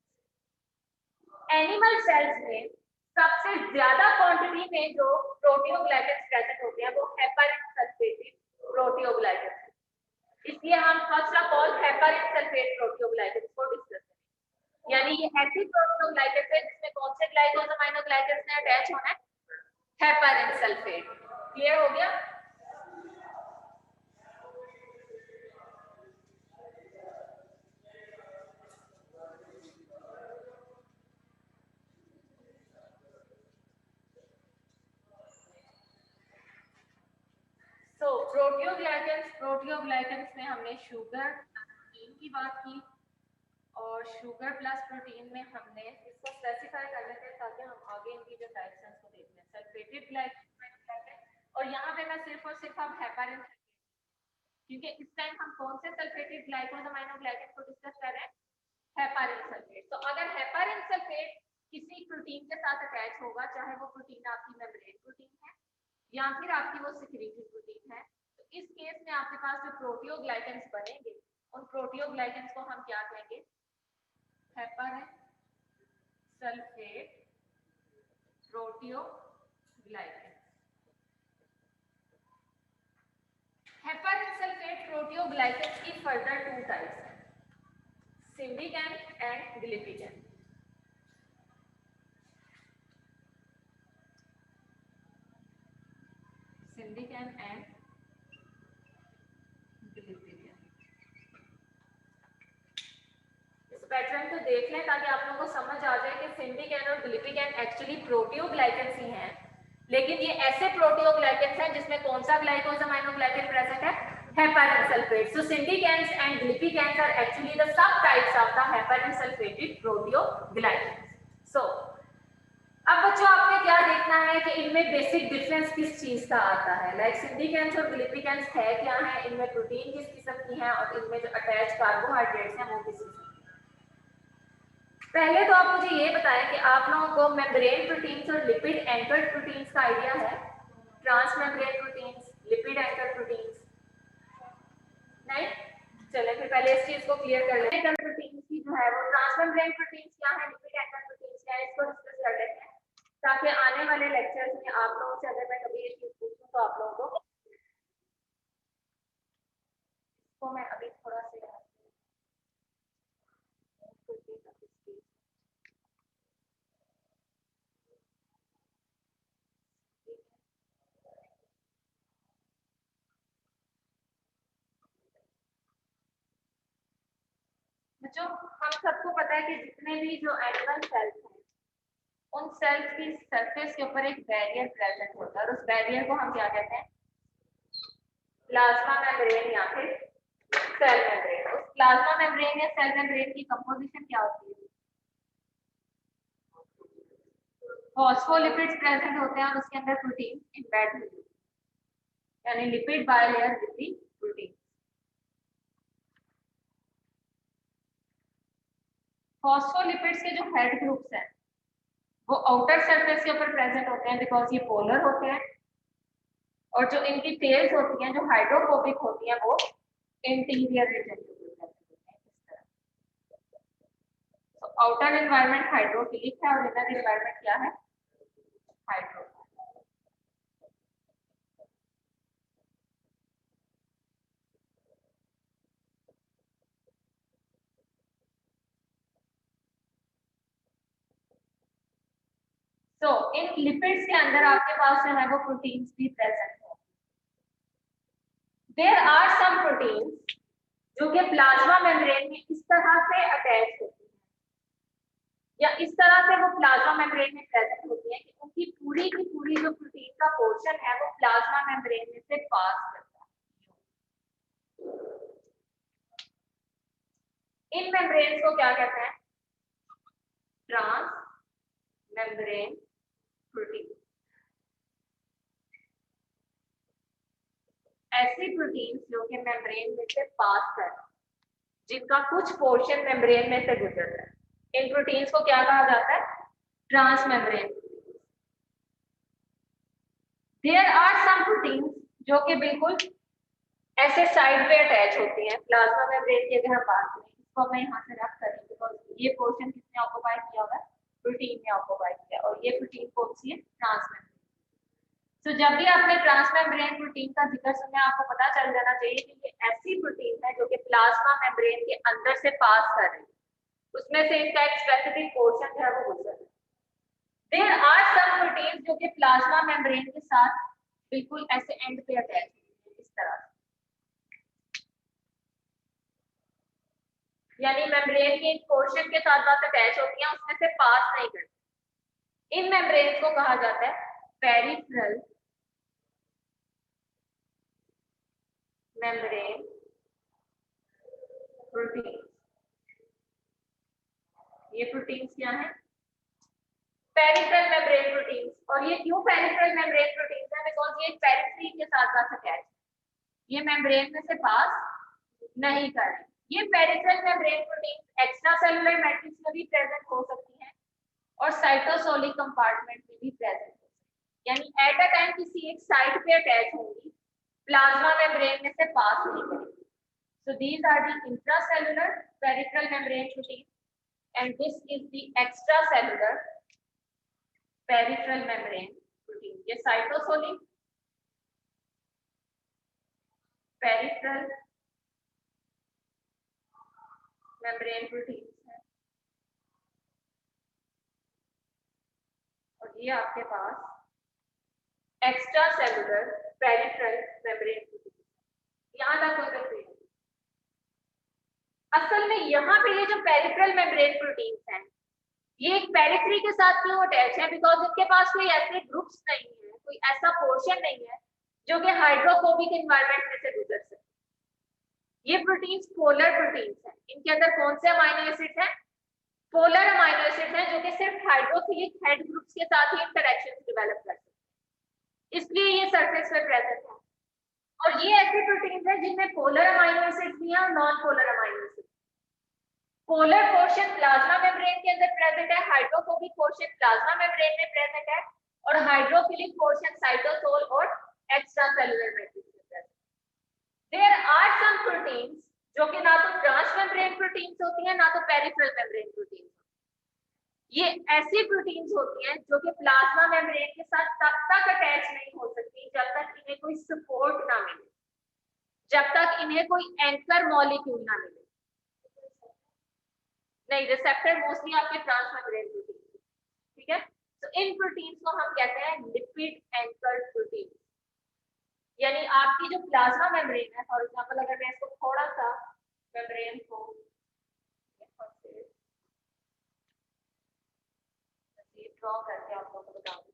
Animal cells में सबसे ज्यादा क्वांटिटी में जो प्रोटियोग्लाइकेंस प्रेजेंट होते हैं वो हेपारिन सल्फेटेड प्रोटियोग्लाइकेंस, इसलिए हम first of all heparin sulphate proteoglycans को डिस्कस करेंगे। यानी ये ऐसी प्रोटियोग्लाइकेंस है जिसमें कौन से ग्लाइकोजामाइनो ग्लाइकेंस ने अटैच होना है? Heparin sulphate. क्लियर हो गया? तो प्रोटियोग्लाइकेंस में हमने शुगर प्रोटीन की बात की और शुगर प्लस प्रोटीन में हमने इसको स्पेसिफाई कर लेते हैं ताकि हम आगे इनकी जो टाइप्स हैं उसको देख लें। सल्फेटेड ग्लाइकोजामाइनो और यहाँ पे मैं सिर्फ और सिर्फ अब हेपारिन, क्योंकि इस टाइम हम कौन से सल्फेटेड ग्लाइकोजामाइनो ग्लाइकेन को डिस्कस कर रहे हैं? Heparin sulphate. तो अगर हेपारिन सल्फेट किसी प्रोटीन के साथ अटैच होगा, चाहे वो प्रोटीन आपकी मेम्ब्रेन प्रोटीन है या फिर आपकी वो सिक्रीटरी प्रोटीन है, तो इस केस में आपके पास जो प्रोटियोग्लाइकेंस बनेंगे उन प्रोटियोग्लाइकेंस को हम क्या कहेंगे? Heparin sulphate proteoglycans. Heparin sulphate proteoglycans की फर्दर टू टाइप्स हैं, सिंडिकेन एंड ग्लिपिकेन। सिंडिकेन एंड ग्लिपिकेन। इस पैटर्न को देख लें ताकि आप लोगों को समझ आ जाए कि सिंडिकेन और ग्लिपिकेन एक्चुअली प्रोटियोग्लाइकेंस ही हैं, लेकिन ये ऐसे प्रोटियोग्लाइकेंस हैं जिसमें कौन सा ग्लाइकोजामाइनो ग्लाइकेन प्रेजेंट है? Heparin sulphate. So syndecans and glypicans are actually the sub types of the heparin sulphated proteoglycans. So अब बच्चों आपने क्या देखना है कि इनमें बेसिक डिफरेंस किस चीज का आता है। लाइक सिंडिकेन्स और ग्लिपिकेन्स है क्या है, इनमें प्रोटीन किस किस्म की है और इनमें जो अटैच कार्बोहाइड्रेट्स हैं वो किस किस्म की। पहले तो आप मुझे ये बताएं कि आप लोगों को मेम्ब्रेन प्रोटीन्स और लिपिड एंकर्ड प्रोटीन्स का आइडिया है? Transmembrane proteins, lipid anchored proteins नहीं? चलिए फिर पहले इस चीज को क्लियर कर लेते हैं। एंकर्ड प्रोटीन्स की जो है वो ट्रांस मेम्ब्रेन प्रोटीन्स क्या है, लिपिड एंकर्ड प्रोटीन्स क्या है, इसको डिस्कस कर लेते हैं ताकि आने वाले लेक्चर्स में आप लोगों से अगर मैं कभी ये चीज पूछूं तो आप लोगों को मैं अभी थोड़ा सा जो हम सबको पता है कि जितने भी जो एनिमल सेल्स हैं उन सेल्स की सरफेस के ऊपर एक बैरियर प्रेजेंट होता है और उस बैरियर को हम क्या कहते हैं, प्लाज्मा मेम्ब्रेन या फिर सेल मेम्ब्रेन। उस प्लाज्मा मेम्ब्रेन या सेल मेम्ब्रेन की कंपोजिशन क्या होती है, फॉस्फोलिपिड्स प्रेजेंट होते हैं और उसके अंदर प्रोटीन एम्बेड होते हैं, यानी lipid bilayer with the protein. Phospholipids के जो हेड ग्रुप्स हैं वो आउटर सरफेस के ऊपर प्रेजेंट होते हैं बिकॉज ये पोलर होते हैं, और जो इनकी टेल्स होती हैं जो हाइड्रोफोबिक होती हैं वो इंटीरियर रीजन के ऊपर प्रेजेंट होते हैं इस तरह। तो आउटर एनवायरनमेंट हाइड्रोफिलिक है और इनर एनवायरनमेंट क्या है, हाइड्रोफोबिक। तो इन लिपिड्स के अंदर आपके पास जो है वो प्रोटीन्स भी प्रेजेंट है। देयर आर सम प्रोटीन्स जो कि प्लाज्मा मेम्ब्रेन में इस तरह से अटैच होती हैं या इस तरह से वो प्लाज्मा मेम्ब्रेन में प्रेजेंट होती है कि उनकी पूरी की पूरी जो प्रोटीन का पोर्शन है वो प्लाज्मा मेम्ब्रेन में से पास करता है। इन मेम्ब्रेन्स को क्या कहते हैं, ट्रांस मेम्ब्रेन प्रोटीन। ऐसी प्रोटीन्स जो कि मेम्ब्रेन में से पास कर, जिनका कुछ पोर्शन मेम्ब्रेन में से गुजर रहा है, इन प्रोटीन्स को क्या कहा जाता है, transmembrane. There are some proteins जो कि बिल्कुल ऐसे साइड पे अटैच होती हैं प्लाज्मा मेम्ब्रेन की। अगर हम बात करें इसको मैं यहाँ से रख करें बिकॉज ये पोर्शन किसने ऑक्युपाई किया होगा, प्रोटीन ने ऑक्युपाई किया, और ये प्रोटीन कौन सी है, ट्रांस मेम्ब्रेन। तो जब भी आपने ट्रांस मेम्ब्रेन प्रोटीन का जिक्र सुना आपको पता चल जाना चाहिए कि ये ऐसी प्रोटीन है जो कि प्लाज्मा मेम्ब्रेन के अंदर से पास कर रही है, उसमें से इसका एक स्पेसिफिक पोर्शन है वो गुजर रहा है। देयर आर सम प्रोटीन जो कि प्लाज्मा मेम्ब्रेन के साथ बिल्कुल ऐसे एंड पे अटैच है इस तरह से, यानी मेम्ब्रेन के एक पोर्शन के साथ साथ अटैच होती हैं, उसमें से पास नहीं करती। इन मेम्ब्रेन को कहा जाता है पेरिफेरल मेम्ब्रेन प्रोटीन। ये प्रोटीन्स क्या है, पेरिफेरल मेम्ब्रेन प्रोटीन्स। और ये क्यों पेरिफेरल मेम्ब्रेन प्रोटीन्स है, बिकॉज ये पेरिफेरी के साथ साथ अटैच है, ये मेम्ब्रेन में से पास नहीं कर रही। ये peripheral membrane proteins extra cellular matrix में भी प्रेजेंट हो सकती हैं और साइटोसोलिक कंपार्टमेंट में भी प्रेजेंट हो सकती है, यानी एट अ टाइम किसी एक साइट पे अटैच होंगी, प्लाज्मा मेम्ब्रेन में से पास नहीं करेगी। So these are the intracellular peripheral membrane protein and this is the extracellular peripheral membrane protein. ये साइटोसोलिक peripheral membrane protein है और ये आपके पास extracellular peripheral membrane protein। यहाँ तक कोई कंफ्यूजन? असल में यहाँ पे ये जो पेरिफेरल मेम्ब्रेन प्रोटीन्स हैं ये एक पेरिफेरी के साथ क्यों अटैच है, बिकॉज इनके पास कोई ऐसे ग्रुप्स नहीं है, कोई ऐसा पोर्शन नहीं है जो कि हाइड्रोफोबिक एनवायरनमेंट में से गुजर सके। ये प्रोटीन्स पोलर प्रोटीन्स हैं, इनके अंदर कौन से अमाइनो एसिड्स हैं, पोलर अमाइनो एसिड्स हैं जो कि सिर्फ हाइड्रोफिलिक हेड ग्रुप्स के साथ ही इंटरेक्शन डेवलप कर सकते हैं, इसलिए ये सरफेस पे प्रेजेंट है। और ये ऐसी प्रोटीन्स हैं जिनमें पोलर अमाइनो एसिड्स भी हैं और non polar amino acids. Polar portion plasma membrane के अंदर प्रेजेंट है, हाइड्रोफोबिक पोर्शन प्लाज्मा मेम्ब्रेन में प्रेजेंट है और हाइड्रोफिलिक पोर्शन साइटोसोल और एक्स्ट्रासेलुलर मैट्रिक्स में प्रेजेंट है। देयर आर सम प्रोटीन्स जो कि ना तो ट्रांस मेम्ब्रेन प्रोटीन्स होती हैं ना तो पेरिफेरल मेम्ब्रेन प्रोटीन्स। ये ऐसी प्रोटीन्स होती हैं जो कि प्लाज्मा मेम्ब्रेन के साथ तब तक अटैच नहीं हो सकती जब तक इन्हें कोई सपोर्ट ना मिले, जब तक इन्हें कोई एंकर मॉलिक्यूल ना मिले। नहीं, रिसेप्टर मोस्टली आपके ट्रांस मेम्ब्रेन प्रोटीन, ठीक है। तो इन प्रोटीन्स को हम कहते हैं लिपिड एंकर्ड प्रोटीन, यानी आपकी जो प्लाज्मा मेम्ब्रेन है, फॉर एग्जांपल अगर मैं इसको थोड़ा सा मेम्ब्रेन को ड्रॉ करके आप लोगों को बताऊंगी।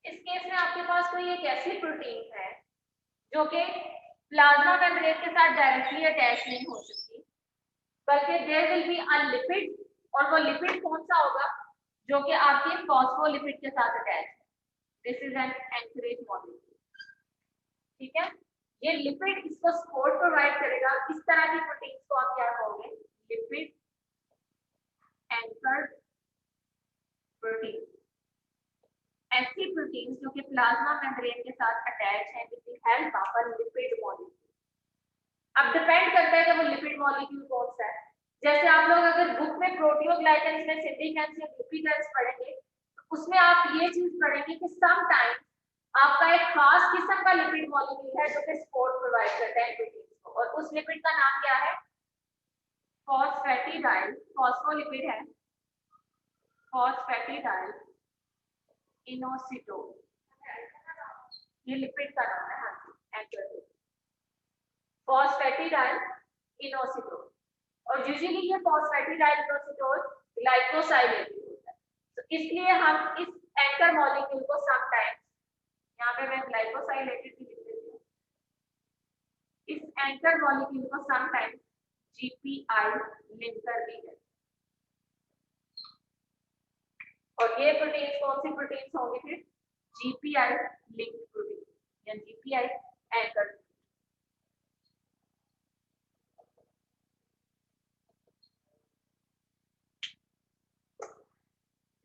इस केस में आपके पास कोई एक ऐसी प्रोटीन है जो कि प्लाज्मा मेम्ब्रेन के साथ डायरेक्टली अटैच नहीं हो सकती, बल्कि there will be a lipid, और वो लिपिड कौन सा होगा, जो कि आपके फॉस्फोलिपिड के साथ अटैच है। This is an anchorage molecule. ठीक है, ये लिपिड इसको सपोर्ट प्रोवाइड करेगा। इस तरह की प्रोटीन्स को आप क्या कहोगे, लिपिड एंकर्ड प्रोटीन। ऐसी प्रोटीन्स जो कि प्लाज्मा मेम्ब्रेन के साथ अटैच है with the help of a lipid molecule. अब डिपेंड करता है कि वो लिपिड मॉलिक्यूल कौन सा है। जैसे आप लोग अगर बुक में प्रोटियोग्लाइकेंस में सिंडिकेंस या ग्लूपिकेंस पढ़ेंगे तो उसमें आप ये चीज पढ़ेंगे कि सम टाइम आपका एक खास किस्म का लिपिड मॉलिक्यूल है जो कि सपोर्ट प्रोवाइड करता है प्रोटीन्स को, और उस लिपिड का नाम क्या है, फॉस्फेटिडाइल। फॉस्फोलिपिड है फॉस्फेटिडाइल इनोसिटोन, ये लिपिड का नाम है। हाँ जी, फॉस्फेटिडाइल इनोसिटोन। और यूजुअली ये फॉस्फेटिडाइल इनोसिटोन ग्लाइकोसाइलेटेड होता है, तो इसलिए हम इस एंकर मॉलिक्यूल को समटाइम्स, यहाँ पे मैं ग्लाइकोसाइलेटेड भी लिख देती हूँ, इस एंकर मॉलिक्यूल को समटाइम्स जीपीआई लिंकर भी है। और ये प्रोटीन्स कौन सी प्रोटीन्स होंगी फिर, जीपीआई लिंक्ड प्रोटीन या जीपीआई एंकर।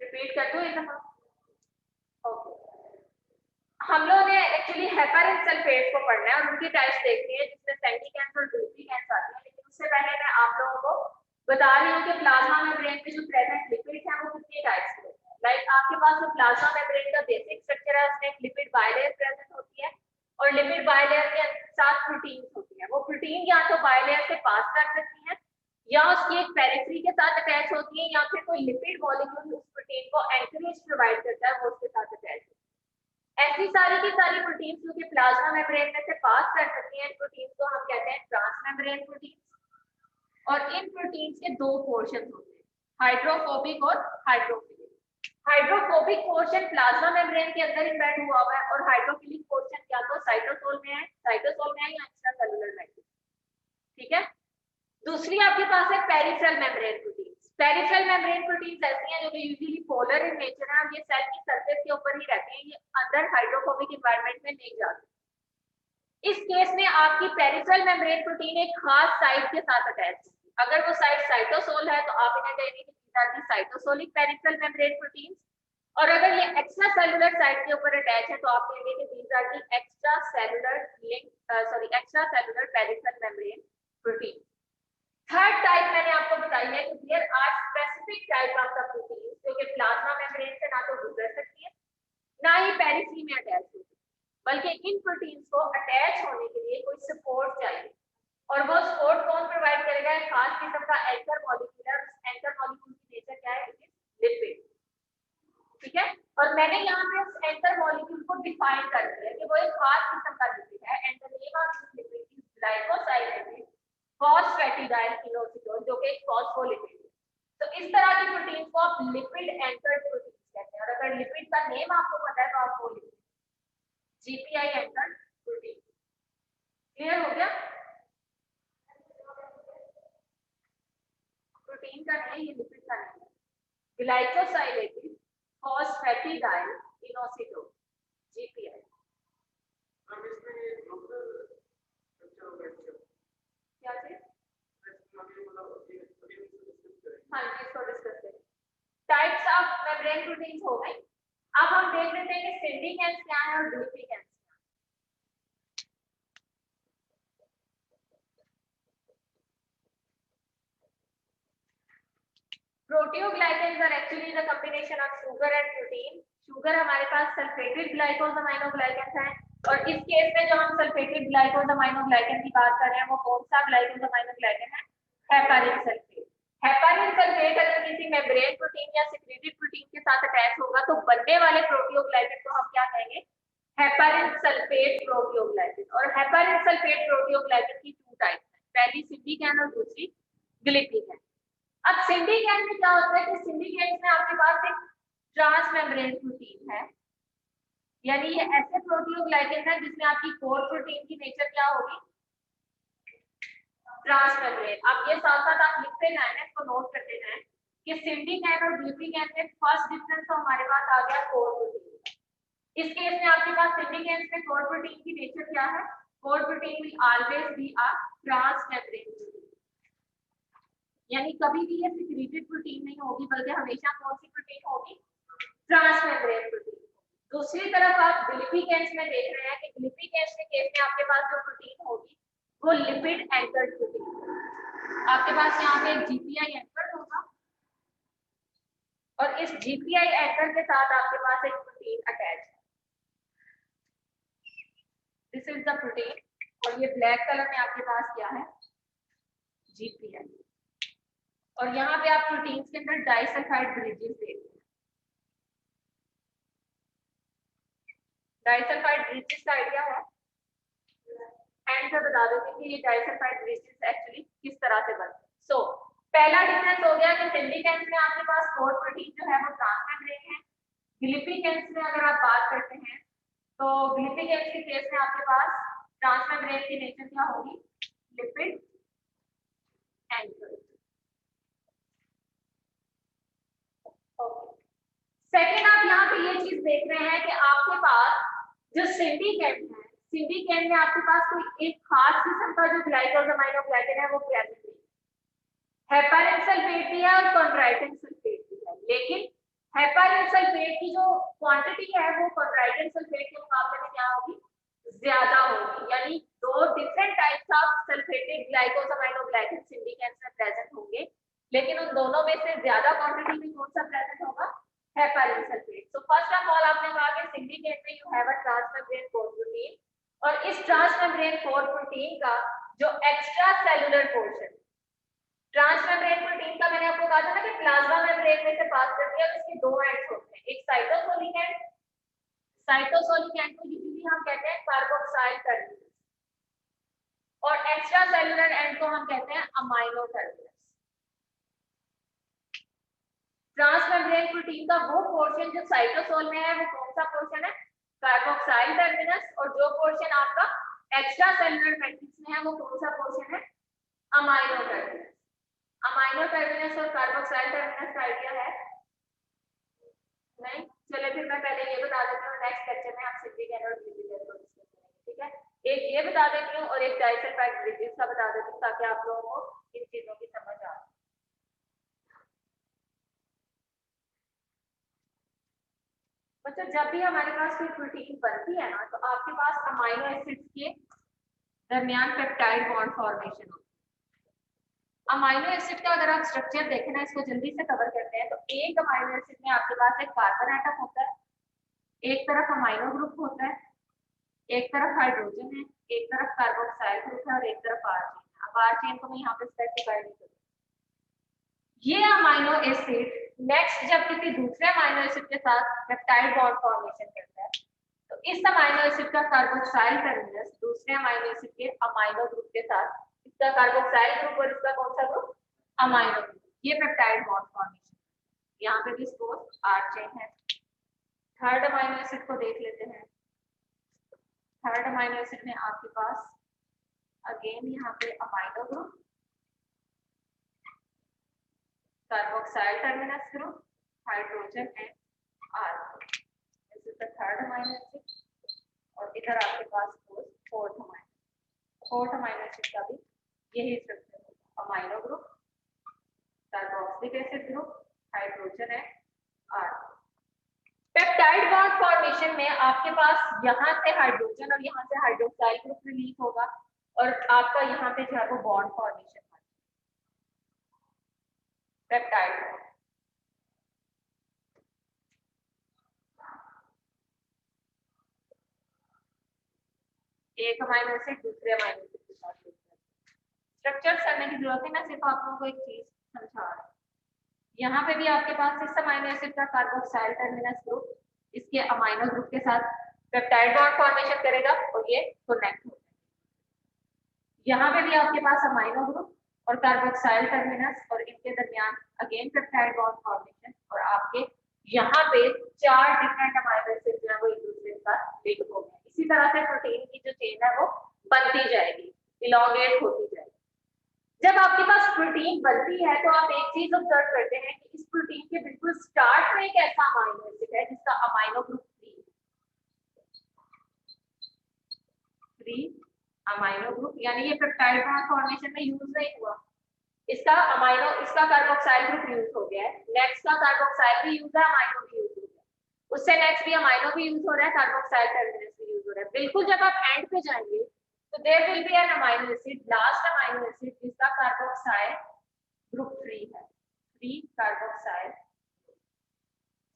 रिपीट कर दो एक दफा। ओके, हम लोग ने एक्चुअली हेपारिन सल्फेट को पढ़ना है और उनकी टाइप्स देखनी है, जिसमें सेंटिकेंस और डुप्लीकेंस आती है। लेकिन उससे पहले मैं आप लोगों को बता रही हूँ कि प्लाज्मा मेम्ब्रेन में जो प्रेजेंट लिपिड है वो कितनी टाइप्स के होते हैं। लाइक आपके पास जो प्लाज्मा मेम्ब्रेन का बेसिक स्ट्रक्चर है उसमें एक लिपिड बायलेयर प्रेजेंट होती है, और लिपिड बायलेयर के साथ प्रोटीन्स होती है। वो प्रोटीन या तो बायलेयर से पास कर सकती है, या उसकी एक पेरिफेरी के साथ अटैच होती है, या फिर कोई लिपिड मॉलिक्यूल उस प्रोटीन को एंकरेज प्रोवाइड करता है, वो उसके साथ अटैच होती है। ऐसी सारी की सारी प्रोटीन्स जो कि प्लाज्मा मेम्ब्रेन में से पास कर सकती हैं, प्रोटीन्स को हम कहते हैं ट्रांसमेम्ब्रेन प्रोटीन्स। और इन प्रोटीन्स के दो पोर्शन होते हैं, हाइड्रोफोबिक और hydrophilic. Hydrophobic portion plasma membrane के अंदर एम्बेड हुआ हुआ है, और हाइड्रोफिलिक पोर्शन या तो साइटोसोल में है या एक्स्ट्रासेलुलर मैट्रिक्स। ठीक है, दूसरी आपके पास है peripheral membrane proteins. Peripheral membrane proteins ऐसी हैं जो कि यूजुअली पोलर इन नेचर है, ये सेल की सरफेस के ऊपर ही रहते हैं, ये अंदर हाइड्रोफोबिक एनवायरनमेंट में नहीं जाते। इस केस में आपकी पेरिफेरल मेम्ब्रेन प्रोटीन एक खास साइट के साथ अटैच होगी। अगर वो साइट साइटोसोल है तो आप इन्हें कहेंगे कि these are the cytosolic peripheral membrane proteins, और अगर ये एक्स्ट्रा सेलुलर साइट के ऊपर अटैच है तो आप कहेंगे कि these are the extracellular extracellular peripheral membrane protein. Third type मैंने आपको बताई है कि there are specific type of the protein जो कि प्लाज्मा मेम्ब्रेन से ना तो गुजर सकती है ना ही पेरिफेरी में अटैच होती है, बल्कि इन प्रोटीन्स को अटैच होने के लिए कोई सपोर्ट चाहिए, और वो सपोर्ट कौन प्रोवाइड करेगा, एक खास किस्म का एंकर मॉलिक्यूल है। उस एंकर मॉलिक्यूल की नेचर क्या है, इट इज लिपिड। ठीक है, और मैंने यहाँ पे उस एंकर मॉलिक्यूल को डिफाइन कर दिया कि वो एक खास किस्म का लिपिड है, and the name of this lipid is glycosylated phosphatidyl inositol, जो कि एक फॉस्फोलिपिड है। तो इस तरह की प्रोटीन को आप लिपिड एंकर्ड प्रोटीन कहते हैं, और अगर लिपिड का नेम आपको पता है तो आप वो लिखिए, जीपीआई एंकर्ड प्रोटीन। क्लियर हो गया, प्रोटीन का नहीं, ये लिपिड का नहीं है, ग्लाइकोसाइलेटेड फॉस्फेटिडाइल इनोसिटोन, जीपीआई। क्या चीज, हाँ जी, इसको डिस्कस करें। टाइप्स ऑफ मेम्ब्रेन प्रोटीन्स हो गए। अब हम देख लेते हैं कि सिंडिकेंस क्या है और डुप्लीकेंस। Proteoglycans are actually the combination of sugar and protein. Sugar हमारे पास सल्फेटेड ग्लाइकोज अमीनो ग्लाइकेंस है, और इस केस में जो हम सल्फेटेड ग्लाइकोसामाइनोग्लाइकन की बात कर रहे हैं वो कौन सा ग्लाइकोसामाइनोग्लाइकन है? Heparin sulphate. हेपारिन सल्फेट अगर किसी मेम्ब्रेन प्रोटीन या सिक्रीटेड प्रोटीन के साथ अटैच होगा तो बनने वाले प्रोटियोग्लाइकन को हम क्या कहेंगे? Heparin sulphate proteoglycan. और हेपारिन सल्फेट प्रोटियोग्लाइकन की टू टाइप्स हैं, पहली सिंडिकेन और दूसरी ग्लिपिकेन। अब सिंडिकेन में क्या होता है कि सिंडिकेन में आपके पास एक ट्रांसमेम्ब्रेन प्रोटीन है, यानी ये ऐसे प्रोटियोग्लाइकन है जिसमें आपकी कोर प्रोटीन की नेचर क्या होगी? ट्रांसमेम्ब्रेन। अब ये साथ साथ आप लिखते जाएं, इसको नोट करते जाएं कि सिंडिकेन और ग्लिपिकेन में फर्स्ट डिफरेंस तो हमारे पास आ गया कोर प्रोटीन। इस केस में आपके पास सिंडिकेन में कोर प्रोटीन की नेचर क्या है? Core protein will always be a transmembrane protein, यानी कभी भी ये सिक्रीटेड प्रोटीन नहीं होगी बल्कि हमेशा कौन सी प्रोटीन होगी? Transmembrane protein. दूसरी तरफ आप ग्लिपिकेंस में देख रहे हैं कि ग्लिपिकेंस के केस में आपके पास जो प्रोटीन होगी वो लिपिड एंकर्ड प्रोटीन। आपके पास यहाँ पे एक जीपीआई एंकर होगा और इस जीपीआई एंकर के साथ आपके पास एक प्रोटीन अटैच है। दिस इज द प्रोटीन और ये ब्लैक कलर में आपके पास क्या है? जीपीआई। और यहाँ पे आप प्रोटीन्स के अंदर डाइसल्फाइड ब्रिजेस देख रहे हैं। डाइसल्फाइड ब्रिजेस का आइडिया है? एंड से बता देते हैं कि ये डाइसल्फाइड ब्रिजेस एक्चुअली किस तरह से बनते हैं। सो पहला डिफरेंस हो गया कि सिंडिकेंस में आपके पास कोर प्रोटीन जो है वो ट्रांसमेम्ब्रेन है। ग्लिपिकेंस में अगर आप बात करते हैं तो ग्लिपिकेंस के केस में आपके पास ट्रांसमेम्ब्रेन की नेचर क्या होगी? Lipid anchor. सेकेंड, आप यहाँ पे ये चीज देख रहे हैं कि आपके पास जो सिंडिकेट है, सिंडिकेट में आपके पास कोई एक खास किस्म का जो ग्लाइकोसामाइनोग्लाइकन है वो प्रेजेंट है। हेपारिन सल्फेट भी है और कॉन्ड्राइटिन सल्फेट भी है, लेकिन हेपारिन सल्फेट की जो क्वांटिटी है वो कॉन्ड्राइटिन सल्फेट के मुकाबले में क्या होगी? ज्यादा होगी। यानी दो different types of sulphated glycosaminoglycan syndecan में प्रेजेंट होंगे, लेकिन उन दोनों में से ज्यादा क्वांटिटी में कौन सा प्रेजेंट होगा? Heparin sulphate. So first of all आपने कहा कि सिंडिकेट में you have a transmembrane core protein, और इस ट्रांसमेम्ब्रेन कोर प्रोटीन का जो extra cellular portion, transmembrane protein का मैंने आपको कहा था ना कि प्लाज्मा मेम्ब्रेन में से पास करती है, इसके दो एंड्स होते हैं, एक साइटोसोलिक एंड, साइटोसोलिक एंड को यूजुअली हम कहते हैं कार्बोक्साइल टर्मिनस, और एक्स्ट्रा सेलुलर एंड को हम कहते हैं अमाइनो टर्मिनस। ट्रांसमेम्ब्रेन प्रोटीन का वो पोर्शन जो साइटोसोल में है वो कौन सा पोर्शन है? Carboxyl terminus. और जो पोर्शन आपका एक्स्ट्रा सेलुलर मैट्रिक्स में है वो कौन सा पोर्शन है? Amino terminus. अमाइनो टर्मिनस और कार्बोक्साइल टर्मिनस का आइडिया है? नहीं? चलिए फिर मैं पहले ये बता देती हूँ, नेक्स्ट लेक्चर में हम सिंडिकेट और ग्लिपिकेन को डिस्कस करेंगे, ठीक है? एक ये बता देती हूँ और एक डाइसल्फाइड ब्रिजेस का बता देती हूँ ताकि आप लोगों को इन चीजों की समझ आ जाए। बच्चों जब भी हमारे पास कोई प्रोटीन बनती है ना तो आपके पास अमाइनो एसिड्स के दरमियान पेप्टाइड बॉन्ड फॉर्मेशन होती है। अमाइनो एसिड का अगर आप स्ट्रक्चर देखें ना, इसको जल्दी से कवर करते हैं, तो एक अमाइनो एसिड में आपके पास एक कार्बन एटम होता है, एक तरफ अमाइनो ग्रुप होता है, एक तरफ हाइड्रोजन है, एक तरफ कार्बोक्साइल ग्रुप है और एक तरफ आर चेन है। अब आर चेन को मैं यहाँ पे स्पेसिफाई नहीं करूँ। ये अमाइनो एसिड नेक्स्ट जब किसी दूसरे अमाइनो एसिड के साथ पेप्टाइड बॉन्ड फॉर्मेशन करता है तो इस अमाइनो एसिड का कार्बोक्साइल टर्मिनस दूसरे अमाइनो एसिड के अमाइनो ग्रुप के साथ, इसका कार्बोक्साइल ग्रुप और इसका कौन सा ग्रुप? अमाइनो ग्रुप, ये पेप्टाइड बॉन्ड फॉर्मेशन। यहाँ पे भी स्पोर्स आर चेन है। थर्ड अमाइनो एसिड को देख लेते हैं। थर्ड अमाइनो एसिड में आपके पास अगेन यहाँ पे amino group, carboxyl terminus group, hydrogen and R. This is the third amino acid. और इधर आपके पास fourth amino, fourth amino acid का भी यही स्ट्रक्चर होगा, amino group, carboxylic acid group, hydrogen and R. Peptide bond formation में आपके पास यहाँ से हाइड्रोजन और यहाँ से हाइड्रोक्साइल ग्रुप रिलीज होगा और आपका यहाँ पे जो है वो बॉन्ड फॉर्मेशन पेप्टाइड बॉन्ड। एक अमाइनो एसिड दूसरे अमाइनो एसिड के साथ स्ट्रक्चर करने की जरूरत है, मैं सिर्फ आप लोगों को एक चीज समझा रहा हूँ। यहाँ पे भी आपके पास इस अमाइनो एसिड का कार्बोक्साइल टर्मिनस ग्रुप इसके अमाइनो ग्रुप के साथ पेप्टाइड बॉन्ड फॉर्मेशन करेगा और ये कनेक्ट होगा। यहाँ पे भी आपके पास अमाइनो ग्रुप और कार्बोक्साइल टर्मिनस और इनके दरमियान अगेन पेप्टाइड बॉन्ड फॉर्मेशन और आपके यहाँ पे 4 डिफरेंट अमाइनो एसिड जो है वो एक दूसरे के साथ लिंक हो गए। इसी तरह से प्रोटीन की जो चेन है वो बनती जाएगी, इलॉन्गेट होती जाएगी। जब आपके पास प्रोटीन बनती है तो आप एक चीज ऑब्जर्व करते हैं कि इस प्रोटीन के बिल्कुल स्टार्ट में एक ऐसा अमाइनो एसिड है जिसका अमाइनो ग्रुप 3 अमाइनो ग्रुप, यानी ये पेप्टाइड बॉन्ड फॉर्मेशन में यूज नहीं हुआ, इसका कार्बोक्साइल ग्रुप यूज हो गया है। नेक्स्ट का कार्बोक्साइल भी यूज है, अमाइनो भी यूज हो गया, उससे नेक्स्ट भी अमाइनो भी यूज हो रहा है, कार्बोक्साइल टर्मिनस भी यूज हो रहा है। बिल्कुल जब आप एंड पे जाएंगे तो there will be an amino acid, last amino acid जिसका कार्बोक्साइल ग्रुप 3 है, 3 कार्बोक्साइल।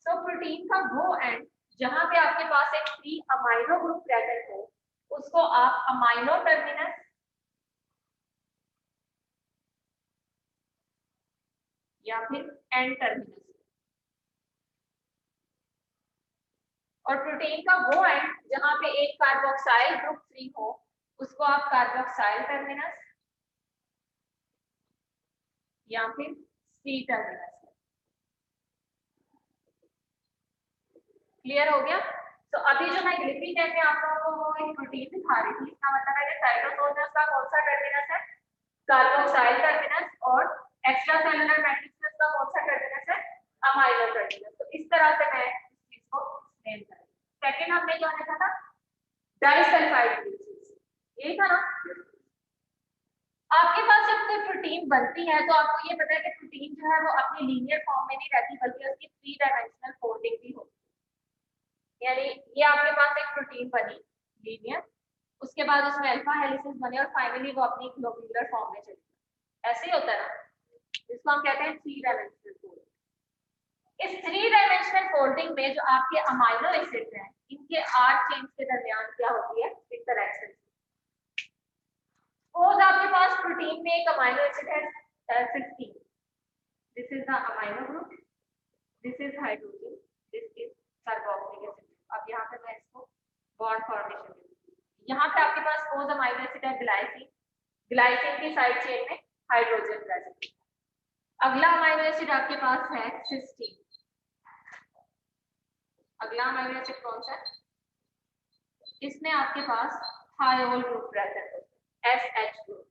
सो प्रोटीन का वो एंड जहां पे आपके पास एक 3 अमाइनो ग्रुप प्रेजेंट हो उसको आप अमाइनो टर्मिनस या फिर एंड टर्मिनस, और प्रोटीन का वो एंड जहां पे एक कार्बोक्साइल ग्रुप 3 हो उसको आप कार्बोक्साइल टर्मिनस या फिर सी टर्मिनस। क्लियर हो गया? तो अभी जो मैं ग्लिपिंग टाइप में आप लोगों को वो एक प्रोटीन दिखा रही थी, इसका मतलब है कि साइटोसोल में उसका कौन सा टर्मिनस है, कार्बोक्साइल टर्मिनस, और एक्स्ट्रा सेलुलर मैट्रिक्स में उसका कौन सा टर्मिनस है, अमाइनो टर्मिनस। तो इस तरह से मैं इस चीज को एक्सप्लेन करूंगी। सेकंड हमने क्या देखा था, डाइसल्फाइड बेसिस, यही था ना। आपके पास जब कोई प्रोटीन बनती है तो आपको ये पता है कि प्रोटीन जो है वो अपनी लीनियर फॉर्म में नहीं रहती बल्कि उसकी 3 डायमेंशनल फोल्डिंग भी होती है। यानी ये आपके पास एक प्रोटीन बनी लीनियर, उसके बाद उसमें अल्फा हेलिसेस बने और फाइनली वो अपनी ग्लोब्यूलर फॉर्म में चली, ऐसे ही होता है ना, इसको हम कहते हैं 3 डायमेंशनल फोल्डिंग। इस 3 डायमेंशनल फोल्डिंग में जो आपके अमाइनो एसिड्स हैं इनके R चेन्स के दरमियान क्या होती है, इंटरैक्शन। सपोज आपके पास प्रोटीन में एक अमाइनो एसिड है 16, this is the amino group, this is hydrogen, this is carboxylic acid. अब यहाँ पे मैं इसको बॉन्ड फॉर्मेशन दूंगी। यहाँ पे आपके पास सपोज अमाइनो एसिड है ग्लाइसिन, ग्लाइसिन की साइड चेन में हाइड्रोजन प्रेजेंट। अगला अमाइनो एसिड आपके पास है सिस्टीन, अगला अमाइनो एसिड कौन सा है, इसमें आपके पास थायोल ग्रुप प्रेजेंट है, SH ग्रुप।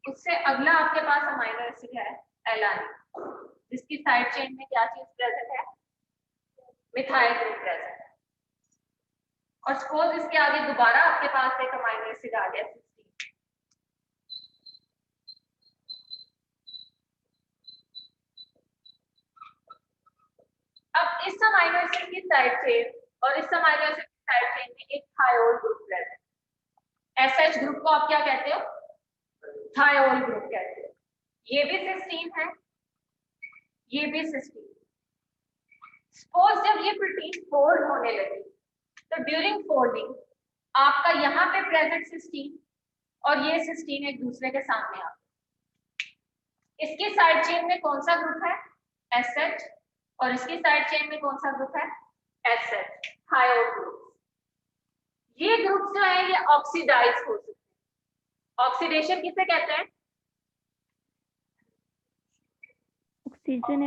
उससे अगला आपके पास अमाइनो एसिड है एलानिन, जिसकी साइड चेन में क्या चीज प्रेजेंट है, मिथाइल ग्रुप प्रेजेंट है। और सपोज इसके आगे दोबारा आपके पास एक अमाइनो एसिड आ गया 16। अब इस अमाइनो एसिड की साइड चेन और इस अमाइनो एसिड की साइड चेन में एक थायोल ग्रुप प्रेजेंट है। SH ग्रुप को आप क्या कहते हो, थायोल ग्रुप कहते हो। ये भी सिस्टीन है, ये भी सिस्टीन। सपोज जब ये प्रोटीन फोल्ड होने लगी तो ड्यूरिंग फोल्डिंग आपका यहाँ पे प्रेजेंट सिस्टीन और ये सिस्टीन एक दूसरे के सामने आ, इसकी साइड चेन में कौन सा ग्रुप है, SH, और इसकी साइड चेन में कौन सा ग्रुप है, SH, थायोल ग्रुप। ये ग्रुप जो है ये ऑक्सीडाइज हो सकते हैं। ऑक्सीडेशन किसे कहते हैं, oxygen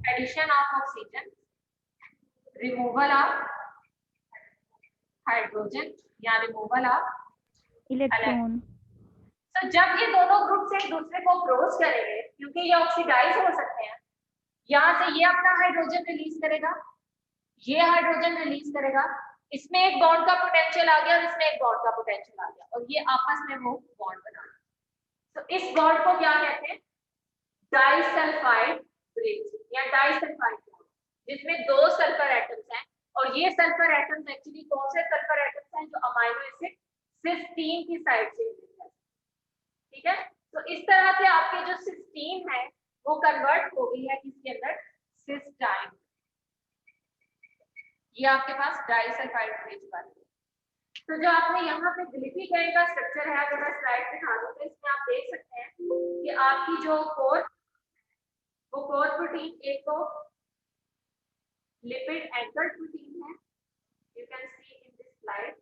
addition of oxygen, removal of hydrogen या रिमूवल ऑफ इलेक्ट्रॉन। तो जब ये दोनों ग्रुप एक दूसरे को अप्रोच करेंगे, क्योंकि ये ऑक्सीडाइज हो सकते हैं, यहाँ से ये अपना हाइड्रोजन रिलीज करेगा, ये हाइड्रोजन रिलीज करेगा, इसमें एक बॉन्ड का पोटेंशियल आ गया और इसमें एक बॉन्ड का पोटेंशियल आ गया और ये आपस में वो बॉन्ड बना। तो इस बॉन्ड को क्या कहते हैं, डाइसल्फाइड ब्रिज या डाइसल्फाइड बॉन्ड, जिसमें 2 सल्फर एटम्स हैं और ये सल्फर एटम्स एक्चुअली कौन से सल्फर एटम्स हैं, जो अमाइनो एसिड सिस्टीन की साइड से, ठीक है। तो इस तरह से आपके जो सिस्टीन है वो कन्वर्ट हो गई है किसके अंदर, सिस्टाइन। ये आपके पास डाइसल्फाइड ब्रिज वाली है। तो जो आपने यहाँ पे ग्लिपिकैन का स्ट्रक्चर है, अगर मैं स्लाइड दिखा दूं तो इसमें आप देख सकते हैं कि आपकी जो वो कोर प्रोटीन एक तो लिपिड एंकर प्रोटीन है, you can see in this slide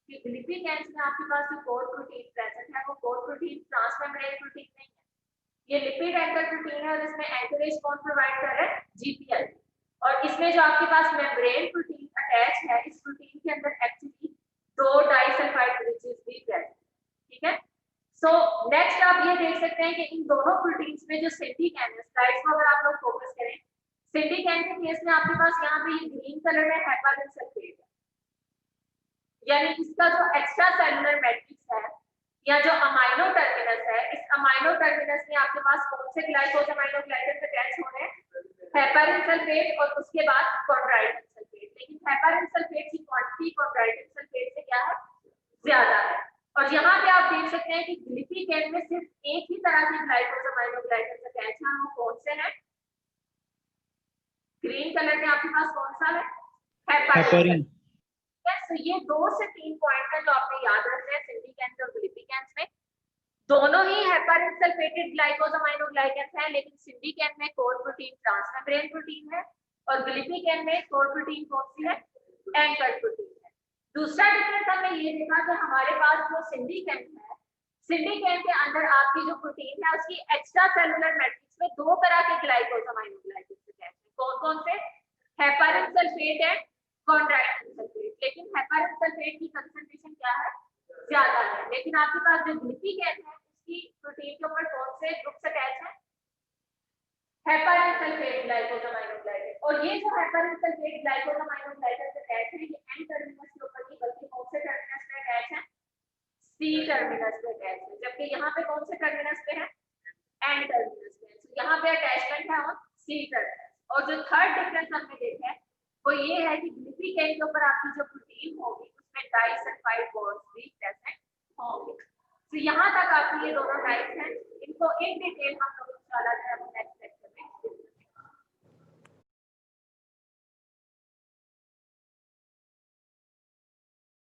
कि ग्लिपिकैन में आपके पास जो कोर प्रोटीन प्रेजेंट है वो कोर प्रोटीन ट्रांसमेम्ब्रेन प्रोटीन नहीं है, ये लिपिड एंकर प्रोटीन है और इसमें एंकरेज कौन प्रोवाइड कर रहा है, जीपीएल। और इसमें जो आपके पास मेम्ब्रेन प्रोटीन अटैच है, इस प्रोटीन के अंदर एक्चुअली 2 डाइसल्फाइड ब्रिजेस भी प्रेजेंट, ठीक है। सो नेक्स्ट आप ये देख सकते हैं कि इन दोनों प्रोटीन्स में जो सिंडिकैन है, स्लाइड्स को अगर आप लोग फोकस करें, सिंडिकैन के केस में आपके पास यहाँ पे ये ग्रीन कलर में हेपारिन सल्फेट है, यानी इसका जो एक्स्ट्रा सेलुलर मैट्रिक्स है या जो अमाइनो टर्मिनस है, इस अमाइनो टर्मिनस में आपके पास कौन से ग्लाइकोसामाइनोग्लाइकन अटैच हो रहे हैं, हेपारिन सल्फेट और उसके बाद कॉन्ड्राइटिन सल्फेट। लेकिन हेपारिन सल्फेट की क्वांटिटी कॉन्ड्राइटिन सल्फेट से क्या है, ज्यादा है। और यहाँ पे आप देख सकते हैं कि ग्लिपिकैन में सिर्फ एक ही तरह के ग्लाइकोसामाइनोग्लाइकन अटैच हैं, वो कौन से हैं, ग्रीन कलर में आपके पास कौन सा है, हेपारिन। तो ये 2 से 3 पॉइंट है जो आपने याद रखने हैं सिंडिकैन और ग्लिपिकैन में। दोनों ही हेपारिन सल्फेटेड ग्लाइकोसामाइनोग्लाइकन हैं, लेकिन सिंडिकैन में कोर प्रोटीन ट्रांसमेम्ब्रेन प्रोटीन है और ग्लिपिकैन में कोर प्रोटीन कौन सी है, एंकर प्रोटीन है। दूसरा डिफरेंस हमने ये देखा कि हमारे पास जो सिंडिकैन है, सिंडिकैन के अंदर आपकी जो प्रोटीन है उसकी एक्स्ट्रा सेलुलर मैट्रिक्स में 2 तरह के ग्लाइकोसामाइनोग्लाइकन हैं, कौन कौन से, हेपारिन सल्फेट एंड कॉन्ड्राइटिन सल्फेट। लेकिन हेपारिन सल्फेट की कंसंट्रेशन क्या है, ज्यादा है। लेकिन आपके पास जो ग्लिपिकैन है उसकी प्रोटीन के ऊपर कौन से ग्रुप्स अटैच है, हेपारिन सल्फेट ग्लाइकोसामाइनोग्लाइकन। और ये जो हेपारिन सल्फेट ग्लाइकोसामाइनोग्लाइकन से अटैच है, ये एन टर्मिनस के ऊपर नहीं बल्कि कौन से टर्मिनस पे अटैच है, सी टर्मिनस पे अटैच है। जबकि यहाँ पे कौन से टर्मिनस पे है, एन टर्मिनस पे। तो यहाँ पे अटैचमेंट है ऑन सी टर्मिनस। और जो थर्ड डिफरेंस हमने देखा है वो ये है कि ग्लिपिकैन के ऊपर आपकी जो प्रोटीन होगी उसमें डाइसल्फाइड बॉन्ड्स भी प्रेजेंट होंगे। तो यहाँ तक आपकी ये दोनों टाइप्स हैं, इनको इन डिटेल हम लोग इंशाल्लाह नेक्स्ट